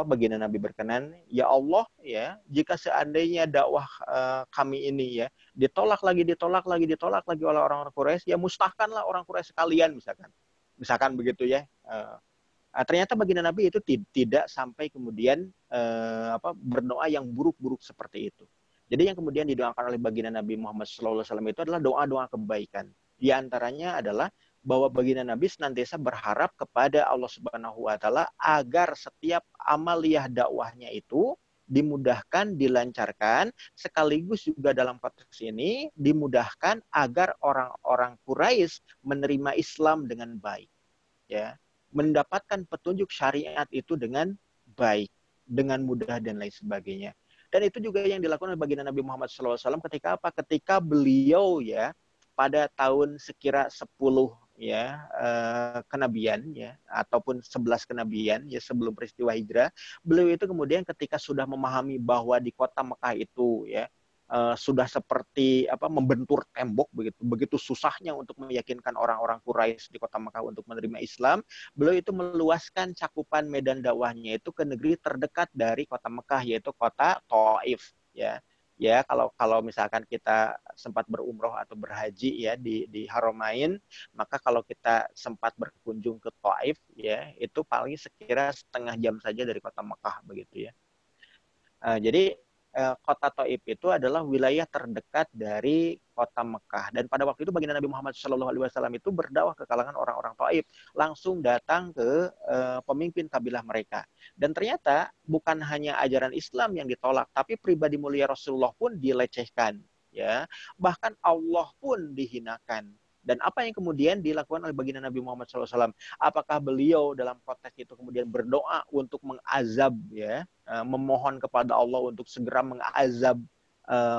baginda Nabi berkenan, ya Allah ya, jika seandainya dakwah kami ini ya ditolak lagi oleh orang-orang Quraisy, ya mustahkanlah orang Quraisy sekalian misalkan begitu ya. Ternyata baginda Nabi itu tidak sampai kemudian berdoa yang buruk-buruk seperti itu. Jadi yang kemudian didoakan oleh baginda Nabi Muhammad SAW itu adalah doa-doa kebaikan. Di antaranya adalah bahwa baginda Nabi senantiasa berharap kepada Allah Subhanahu wa taala agar setiap amaliyah dakwahnya itu dimudahkan, dilancarkan, sekaligus juga dalam konteks ini dimudahkan agar orang-orang Quraisy menerima Islam dengan baik. Ya, mendapatkan petunjuk syariat itu dengan baik, dengan mudah dan lain sebagainya. Dan itu juga yang dilakukan oleh baginda Nabi Muhammad SAW ketika apa? Ketika beliau ya pada tahun sekira 10 kenabian ya ataupun 11 kenabian ya sebelum peristiwa hijrah, beliau itu kemudian ketika sudah memahami bahwa di kota Mekah itu ya sudah seperti membentur tembok begitu susahnya untuk meyakinkan orang-orang Quraisy di kota Mekah untuk menerima Islam, beliau itu meluaskan cakupan medan dakwahnya itu ke negeri terdekat dari kota Mekah, yaitu kota Thaif ya. Ya, kalau misalkan kita sempat berumroh atau berhaji ya di Haramain, maka kalau kita sempat berkunjung ke Thaif ya, itu paling sekira setengah jam saja dari kota Mekah begitu ya. Jadi kota Thaif itu adalah wilayah terdekat dari kota Mekah, dan pada waktu itu baginda Nabi Muhammad SAW itu berdakwah ke kalangan orang-orang Thaif, langsung datang ke pemimpin kabilah mereka, dan ternyata bukan hanya ajaran Islam yang ditolak, tapi pribadi mulia Rasulullah pun dilecehkan, ya, bahkan Allah pun dihinakan. Dan apa yang kemudian dilakukan oleh baginda Nabi Muhammad SAW? Apakah beliau dalam konteks itu kemudian berdoa untuk mengazab, ya, memohon kepada Allah untuk segera mengazab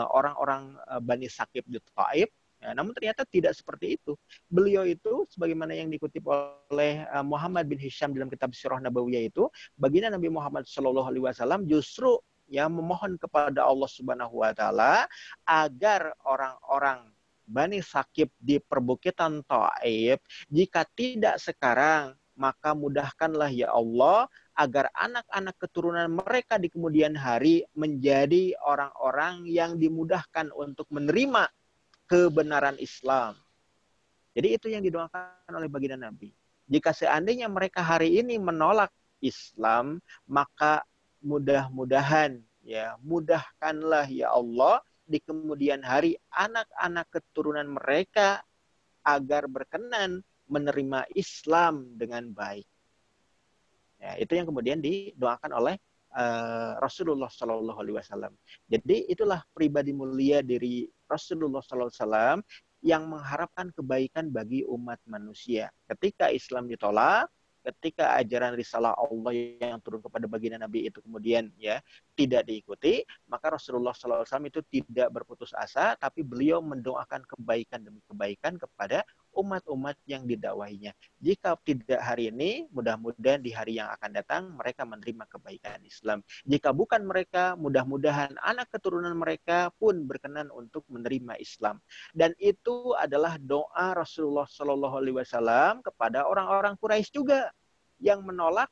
orang-orang Bani Saqif di Thaif? Ya, namun ternyata tidak seperti itu. Beliau itu, sebagaimana yang dikutip oleh Muhammad bin Hisham dalam kitab Sirah Nabawiyah itu, baginda Nabi Muhammad SAW justru ya memohon kepada Allah Subhanahu Wa Taala agar orang-orang Bani Saqif di perbukitan Thaif jika tidak sekarang maka mudahkanlah ya Allah agar anak-anak keturunan mereka di kemudian hari menjadi orang-orang yang dimudahkan untuk menerima kebenaran Islam. Jadi itu yang didoakan oleh baginda Nabi. Jika seandainya mereka hari ini menolak Islam, maka mudah-mudahan ya, mudahkanlah ya Allah di kemudian hari anak-anak keturunan mereka agar berkenan menerima Islam dengan baik. Ya, itu yang kemudian didoakan oleh Rasulullah Shallallahu Alaihi Wasallam. Jadi itulah pribadi mulia dari Rasulullah Shallallahu Alaihi Wasallam yang mengharapkan kebaikan bagi umat manusia. Ketika Islam ditolak, ketika ajaran risalah Allah yang turun kepada baginda Nabi itu kemudian ya tidak diikuti, maka Rasulullah SAW itu tidak berputus asa, tapi beliau mendoakan kebaikan demi kebaikan kepada umat-umat yang didakwahinya. Jika tidak hari ini, mudah-mudahan di hari yang akan datang mereka menerima kebaikan Islam. Jika bukan mereka, mudah-mudahan anak keturunan mereka pun berkenan untuk menerima Islam. Dan itu adalah doa Rasulullah SAW kepada orang-orang Quraisy juga yang menolak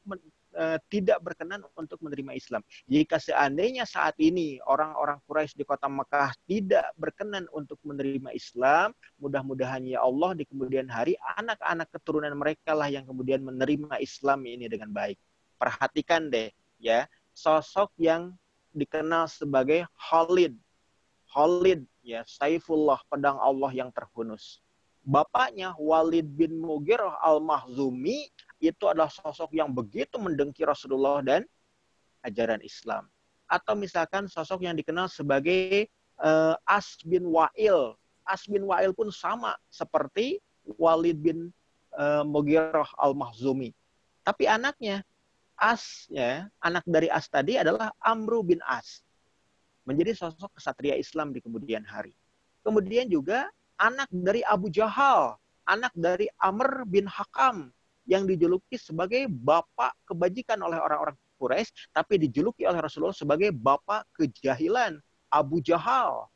tidak berkenan untuk menerima Islam. Jika seandainya saat ini orang-orang Quraisy di kota Mekah tidak berkenan untuk menerima Islam, mudah-mudahan ya Allah di kemudian hari anak-anak keturunan mereka lah yang kemudian menerima Islam ini dengan baik. Perhatikan deh ya, sosok yang dikenal sebagai Khalid ya, Saifullah, pedang Allah yang terhunus. Bapaknya Walid bin Mughirah al-Makhzumi itu adalah sosok yang begitu mendengki Rasulullah dan ajaran Islam. Atau misalkan sosok yang dikenal sebagai As bin Wa'il. As bin Wa'il pun sama seperti Walid bin Mughirah al-Makhzumi. Tapi anaknya, As, ya, anak dari As tadi adalah Amru bin As. Menjadi sosok kesatria Islam di kemudian hari. Kemudian juga anak dari Abu Jahal, anak dari Amr bin Hakam, yang dijuluki sebagai bapak kebajikan oleh orang-orang Quraisy, tapi dijuluki oleh Rasulullah sebagai bapak kejahilan, Abu Jahal.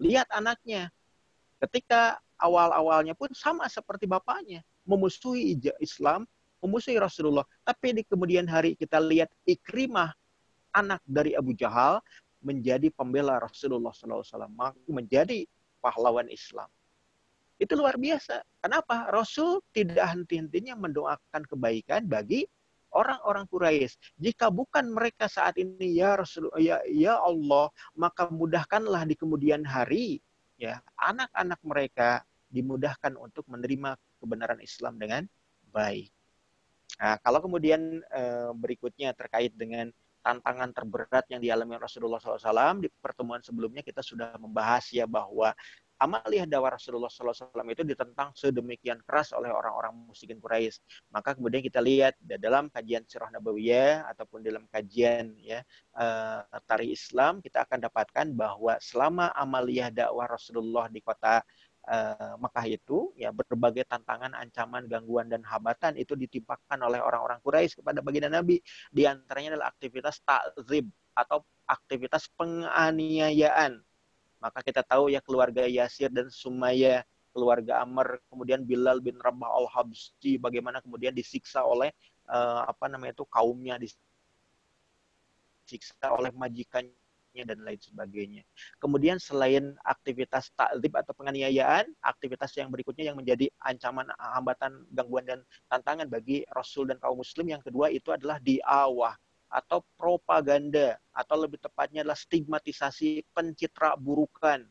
Lihat anaknya, ketika awal-awalnya pun sama seperti bapaknya, memusuhi Islam, memusuhi Rasulullah. Tapi di kemudian hari kita lihat Ikrimah, anak dari Abu Jahal, menjadi pembela Rasulullah SAW, menjadi pahlawan Islam. Itu luar biasa. Kenapa? Rasul tidak henti-hentinya mendoakan kebaikan bagi orang-orang Quraisy. Jika bukan mereka saat ini ya Rasul, ya Allah, maka mudahkanlah di kemudian hari ya anak-anak mereka dimudahkan untuk menerima kebenaran Islam dengan baik. Nah, kalau kemudian berikutnya terkait dengan tantangan terberat yang dialami Rasulullah SAW, di pertemuan sebelumnya kita sudah membahas ya bahwa amaliyah dakwah Rasulullah SAW itu ditentang sedemikian keras oleh orang-orang musyrikin Quraisy. Maka kemudian kita lihat dalam kajian Sirah Nabawiyah ataupun dalam kajian ya Tarikh Islam, kita akan dapatkan bahwa selama amaliyah dakwah Rasulullah di kota Mekah itu ya berbagai tantangan, ancaman, gangguan dan hambatan itu ditimpakan oleh orang-orang Quraisy kepada baginda Nabi. Di antaranya adalah aktivitas ta'zib atau aktivitas penganiayaan. Maka kita tahu ya keluarga Yasir dan Sumayyah, keluarga Amr, kemudian Bilal bin Rabah al-Habsyi bagaimana kemudian disiksa oleh kaumnya, disiksa oleh majikannya dan lain sebagainya. Kemudian selain aktivitas ta'dzib atau penganiayaan, aktivitas yang berikutnya yang menjadi ancaman, hambatan, gangguan dan tantangan bagi Rasul dan kaum muslim yang kedua itu adalah di'awah atau propaganda, atau lebih tepatnya adalah stigmatisasi, pencitra burukan,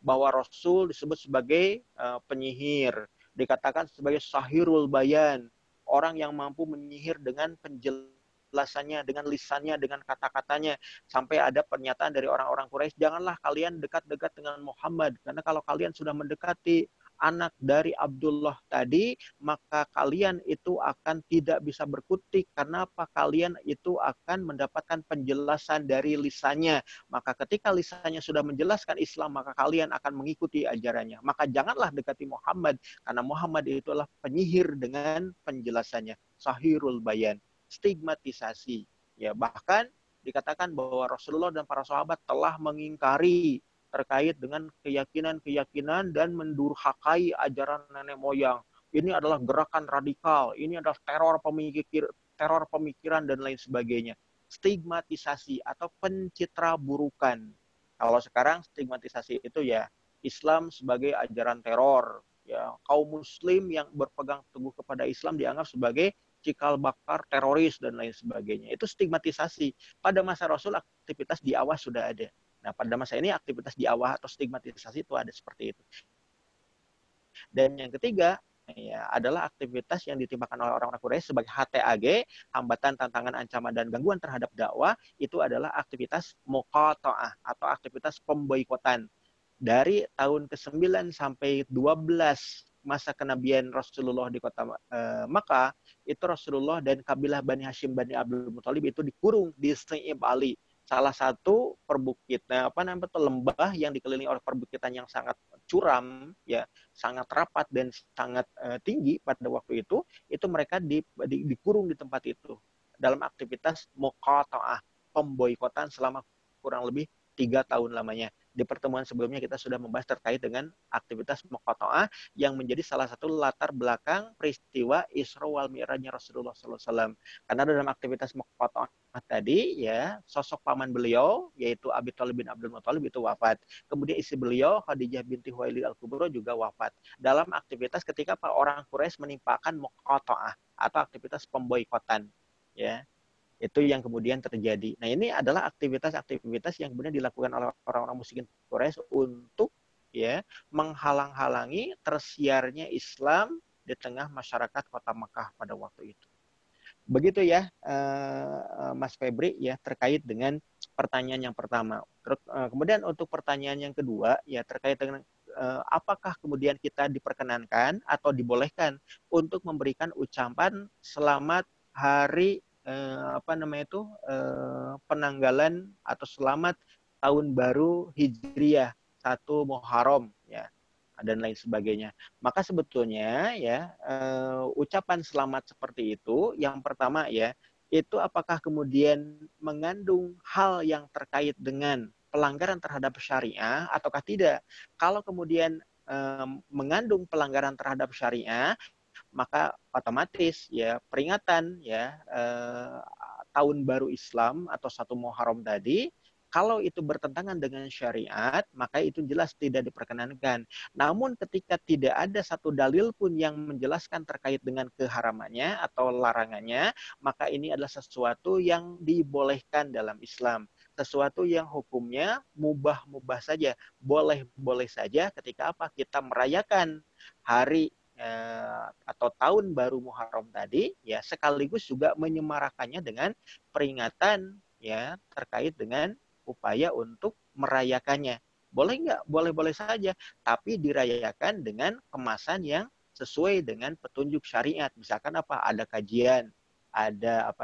bahwa Rasul disebut sebagai penyihir, dikatakan sebagai sahirul bayan, orang yang mampu menyihir dengan penjelasannya, dengan lisannya, dengan kata-katanya, sampai ada pernyataan dari orang-orang Quraisy, janganlah kalian dekat-dekat dengan Muhammad, karena kalau kalian sudah mendekati anak dari Abdullah tadi, maka kalian itu akan tidak bisa berkutik. Karena apa? Kalian itu akan mendapatkan penjelasan dari lisannya. Maka ketika lisannya sudah menjelaskan Islam, maka kalian akan mengikuti ajarannya. Maka janganlah dekati Muhammad, karena Muhammad itu adalah penyihir dengan penjelasannya. Sahirul bayan, stigmatisasi. Ya, bahkan dikatakan bahwa Rasulullah dan para sahabat telah mengingkari terkait dengan keyakinan-keyakinan dan mendurhakai ajaran nenek moyang. ini adalah gerakan radikal, ini adalah teror pemikiran dan lain sebagainya. Stigmatisasi atau pencitraburukan. Kalau sekarang stigmatisasi itu ya Islam sebagai ajaran teror, ya kaum muslim yang berpegang teguh kepada Islam dianggap sebagai cikal bakal teroris dan lain sebagainya. Itu stigmatisasi. Pada masa Rasul aktivitas dakwah sudah ada. Nah, pada masa ini aktivitas dakwah atau stigmatisasi itu ada seperti itu. Dan yang ketiga, ya, adalah aktivitas yang ditimpakan oleh orang-orang Quraisy sebagai HTAG, hambatan, tantangan, ancaman, dan gangguan terhadap dakwah, itu adalah aktivitas muqata'ah atau aktivitas pemboikotan. Dari tahun ke-9 sampai 12 masa kenabian Rasulullah di kota Makkah, itu Rasulullah dan kabilah Bani Hashim Bani Abdul Muthalib itu dikurung di Sa'ib Ali, salah satu perbukitan lembah yang dikelilingi oleh perbukitan yang sangat curam, ya sangat rapat dan sangat tinggi pada waktu itu mereka dikurung di tempat itu dalam aktivitas muqata'ah, pemboikotan selama kurang lebih 3 tahun lamanya. Di pertemuan sebelumnya kita sudah membahas terkait dengan aktivitas muqata'ah yang menjadi salah satu latar belakang peristiwa Isra wal Mi'rajnya Rasulullah SAW. Karena dalam aktivitas muqata'ah tadi, ya sosok paman beliau yaitu Abi Thalib bin Abdul Muthalib itu wafat. Kemudian istri beliau Khadijah binti Khuwailid al-Kubra juga wafat. Dalam aktivitas ketika para orang Quraisy menimpakan muqata'ah atau aktivitas pemboikotan, ya. Itu yang kemudian terjadi. Nah, ini adalah aktivitas-aktivitas yang kemudian dilakukan oleh orang-orang musyrikin Quraisy untuk ya menghalang-halangi tersiarnya Islam di tengah masyarakat kota Makkah pada waktu itu. Begitu ya, Mas Febri ya terkait dengan pertanyaan yang pertama. Kemudian untuk pertanyaan yang kedua ya terkait dengan apakah kemudian kita diperkenankan atau dibolehkan untuk memberikan ucapan selamat hari penanggalan atau selamat tahun baru Hijriah 1 Muharram ya dan lain sebagainya. Maka sebetulnya ya ucapan selamat seperti itu yang pertama ya itu apakah kemudian mengandung hal yang terkait dengan pelanggaran terhadap syariah ataukah tidak. Kalau kemudian mengandung pelanggaran terhadap syariah, maka otomatis ya peringatan ya tahun baru Islam atau 1 Muharram tadi kalau itu bertentangan dengan syariat, maka itu jelas tidak diperkenankan. Namun ketika tidak ada satu dalil pun yang menjelaskan terkait dengan keharamannya atau larangannya, maka ini adalah sesuatu yang dibolehkan dalam Islam. Sesuatu yang hukumnya mubah-mubah saja, boleh-boleh saja ketika apa? Kita merayakan hari atau tahun baru Muharram tadi ya sekaligus juga menyemarakannya dengan peringatan ya terkait dengan upaya untuk merayakannya. Boleh nggak? Boleh-boleh saja, tapi dirayakan dengan kemasan yang sesuai dengan petunjuk syariat. Misalkan apa? Ada kajian, ada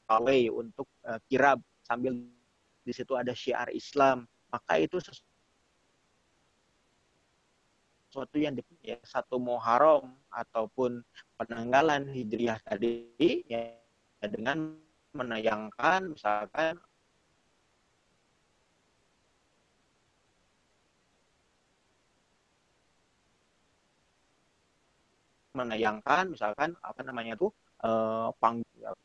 pawai untuk kirab sambil di situ ada syiar Islam. Maka itu sesuatu yang ya, 1 Muharram ataupun penanggalan Hijriah tadi ya dengan menayangkan misalkan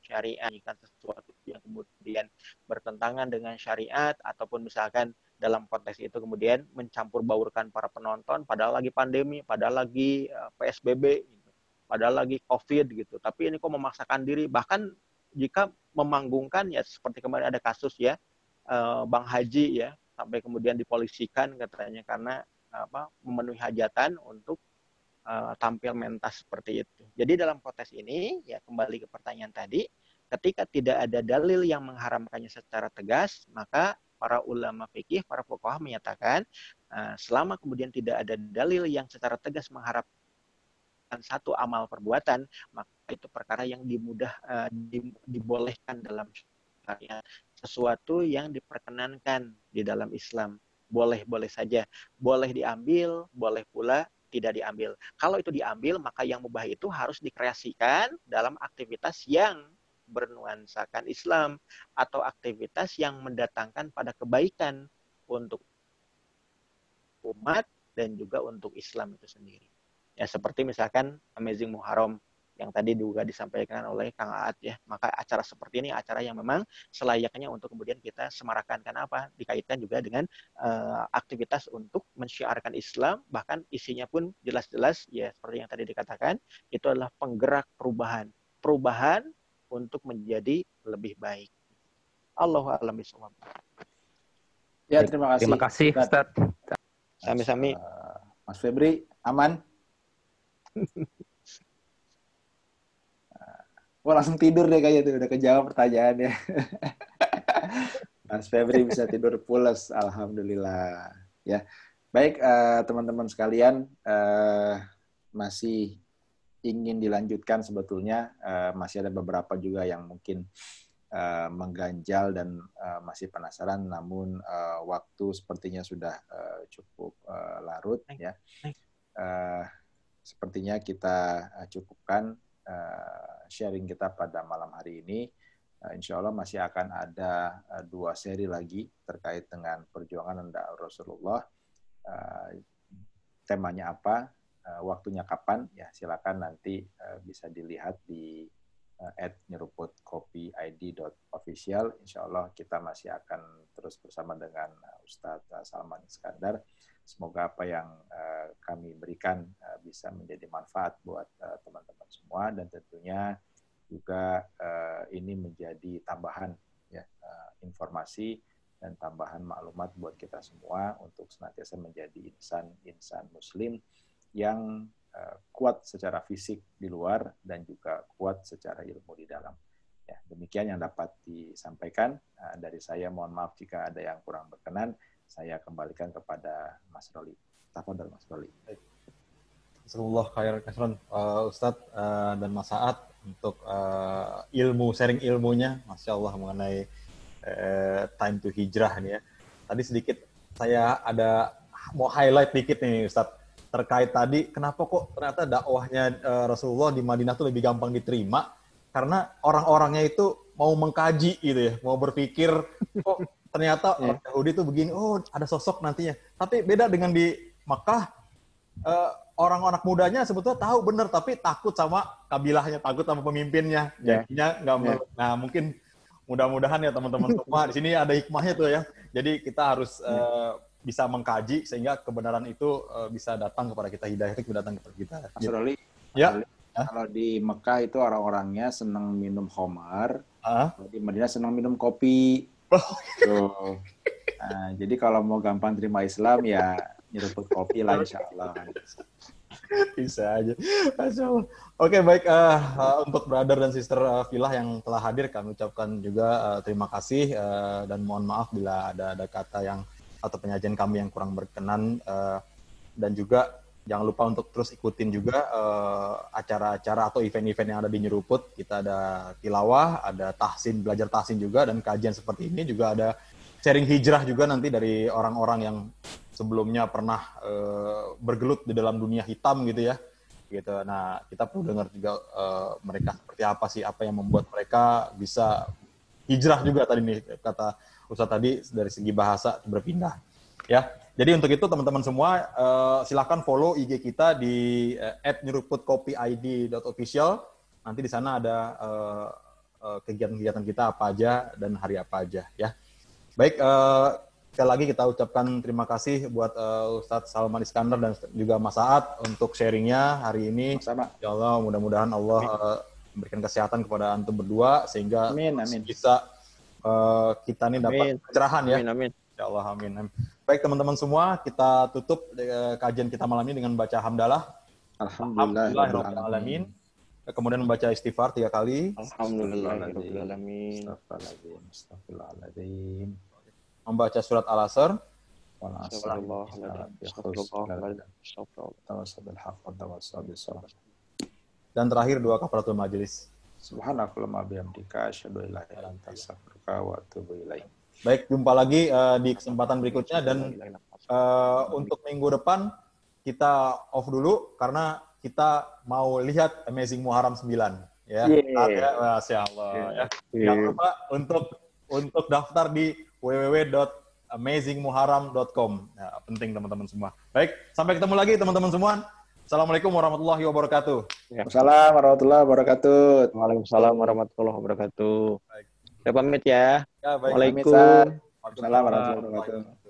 syariat kan sesuatu yang kemudian bertentangan dengan syariat ataupun misalkan dalam konteks itu kemudian mencampur baurkan para penonton padahal lagi pandemi, padahal lagi PSBB gitu, padahal lagi COVID gitu. Tapi ini kok memaksakan diri bahkan jika memanggungkan ya seperti kemarin ada kasus ya Bang Haji ya sampai kemudian dipolisikan katanya karena memenuhi hajatan untuk tampil mentas seperti itu. Jadi dalam konteks ini ya kembali ke pertanyaan tadi, ketika tidak ada dalil yang mengharamkannya secara tegas, maka para ulama fikih, para fuqaha menyatakan selama kemudian tidak ada dalil yang secara tegas mengharamkan satu amal perbuatan, maka itu perkara yang dibolehkan dalam syariat, sesuatu yang diperkenankan di dalam Islam. Boleh-boleh saja, boleh diambil, boleh pula tidak diambil. Kalau itu diambil, maka yang mubah itu harus dikreasikan dalam aktivitas yang bernuansakan Islam atau aktivitas yang mendatangkan pada kebaikan untuk umat dan juga untuk Islam itu sendiri. Ya seperti misalkan Amazing Muharram yang tadi juga disampaikan oleh Kang Aat ya. Maka acara seperti ini acara yang memang selayaknya untuk kemudian kita semarakan. Kenapa? Dikaitkan juga dengan aktivitas untuk mensyiarkan Islam, bahkan isinya pun jelas-jelas ya seperti yang tadi dikatakan, itu adalah penggerak perubahan. Perubahan untuk menjadi lebih baik. Allahu a'lam bishawab. Ya, terima kasih. Terima kasih, Ustaz. Sami-sami. Mas Febri, aman? Wah, langsung tidur deh kayaknya tuh, udah kejawab pertanyaannya. Mas Febri bisa tidur pules, alhamdulillah. Ya, baik teman-teman sekalian, masih ingin dilanjutkan sebetulnya, masih ada beberapa juga yang mungkin mengganjal dan masih penasaran, namun waktu sepertinya sudah cukup larut ya. Sepertinya kita cukupkan sharing kita pada malam hari ini. Insya Allah masih akan ada 2 seri lagi terkait dengan perjuangan Rasulullah. Temanya apa, waktunya kapan, ya silakan nanti bisa dilihat di @nyeruputkopiid.official. Insya Allah kita masih akan terus bersama dengan Ustadz Salman Iskandar. Semoga apa yang kami berikan bisa menjadi manfaat buat teman-teman semua, dan tentunya juga ini menjadi tambahan ya, informasi dan tambahan maklumat buat kita semua untuk senantiasa menjadi insan muslim yang kuat secara fisik di luar dan juga kuat secara ilmu di dalam. Ya, demikian yang dapat disampaikan dari saya. Mohon maaf jika ada yang kurang berkenan. Saya kembalikan kepada Mas Roli. Tafadhol Mas Roli. Jazakallahu khairan katsiran Ustadz dan Mas Saad untuk sharing ilmunya, Masya Allah, mengenai time to hijrah nih ya. Tadi sedikit saya ada mau highlight dikit nih Ustadz, terkait tadi kenapa kok ternyata dakwahnya Rasulullah di Madinah tuh lebih gampang diterima, karena orang-orangnya itu mau mengkaji gitu ya, mau berpikir kok ternyata orang Yahudi itu begini, oh ada sosok nantinya. Tapi beda dengan di Makkah, orang-anak mudanya sebetulnya tahu benar, tapi takut sama kabilahnya, takut sama pemimpinnya. Jadinya nggak. Nah mungkin mudah-mudahan ya teman-teman semua di sini ada hikmahnya tuh ya. Jadi kita harus bisa mengkaji sehingga kebenaran itu bisa datang kepada kita, hidayah itu datang kepada kita. Mas Roli, ya. Kalau di Mekah itu orang-orangnya senang minum khamar, di Madinah senang minum kopi. Nah, jadi kalau mau gampang terima Islam ya nyeruput kopi lah, insya Allah. Bisa aja. Masya Allah. Oke, baik. Untuk brother dan sister Filah yang telah hadir, kami ucapkan juga terima kasih dan mohon maaf bila ada kata atau penyajian kami yang kurang berkenan, dan juga jangan lupa untuk terus ikutin juga acara-acara atau event-event yang ada di Nyeruput. Kita ada tilawah, ada tahsin, belajar tahsin juga, dan kajian seperti ini juga ada sharing hijrah juga nanti dari orang-orang yang sebelumnya pernah bergelut di dalam dunia hitam gitu ya. Gitu. Nah, kita perlu dengar juga mereka seperti apa sih, apa yang membuat mereka bisa hijrah juga tadi nih kata Ustaz tadi, dari segi bahasa berpindah. Ya. Jadi untuk itu teman-teman semua silakan follow IG kita di @nyeruputkopiid.official. Nanti di sana ada kegiatan-kegiatan kita apa aja dan hari apa aja ya. Baik, sekali lagi kita ucapkan terima kasih buat Ustadz Salman Iskandar dan juga Mas Saad untuk sharingnya hari ini. Sama. Ya Allah, mudah-mudahan Allah memberikan kesehatan kepada antum berdua sehingga amin. Bisa kita ini dapat pencerahan ya. Amin. Ya Allah, amin. Baik teman-teman semua, kita tutup kajian kita malam ini dengan baca hamdalah. Alhamdulillahirrahmanirrahim. Kemudian membaca istighfar 3 kali. Alhamdulillahirrahmanirrahim. Astagfirullahaladzim. Membaca surat Al-Asr. Dan terakhir 2 kafaratul majelis. Subhanakallahumma bihamdika asyhadu an la ilaha illa anta astaghfiruka wa atubu ilaik. Baik, jumpa lagi di kesempatan berikutnya, dan untuk minggu depan kita off dulu karena kita mau lihat Amazing Muharram 9 ya. Masya Allah ya. Jangan lupa untuk daftar di www.amazingmuharram.com. Ya, penting teman-teman semua. Baik, sampai ketemu lagi teman-teman semua. Assalamualaikum warahmatullahi wabarakatuh. Assalamualaikum warahmatullahi wabarakatuh. Waalaikumsalam warahmatullahi wabarakatuh. Baik. Saya pamit ya. Ya, baik. Waalaikumsalam. Assalamualaikum warahmatullahi wabarakatuh.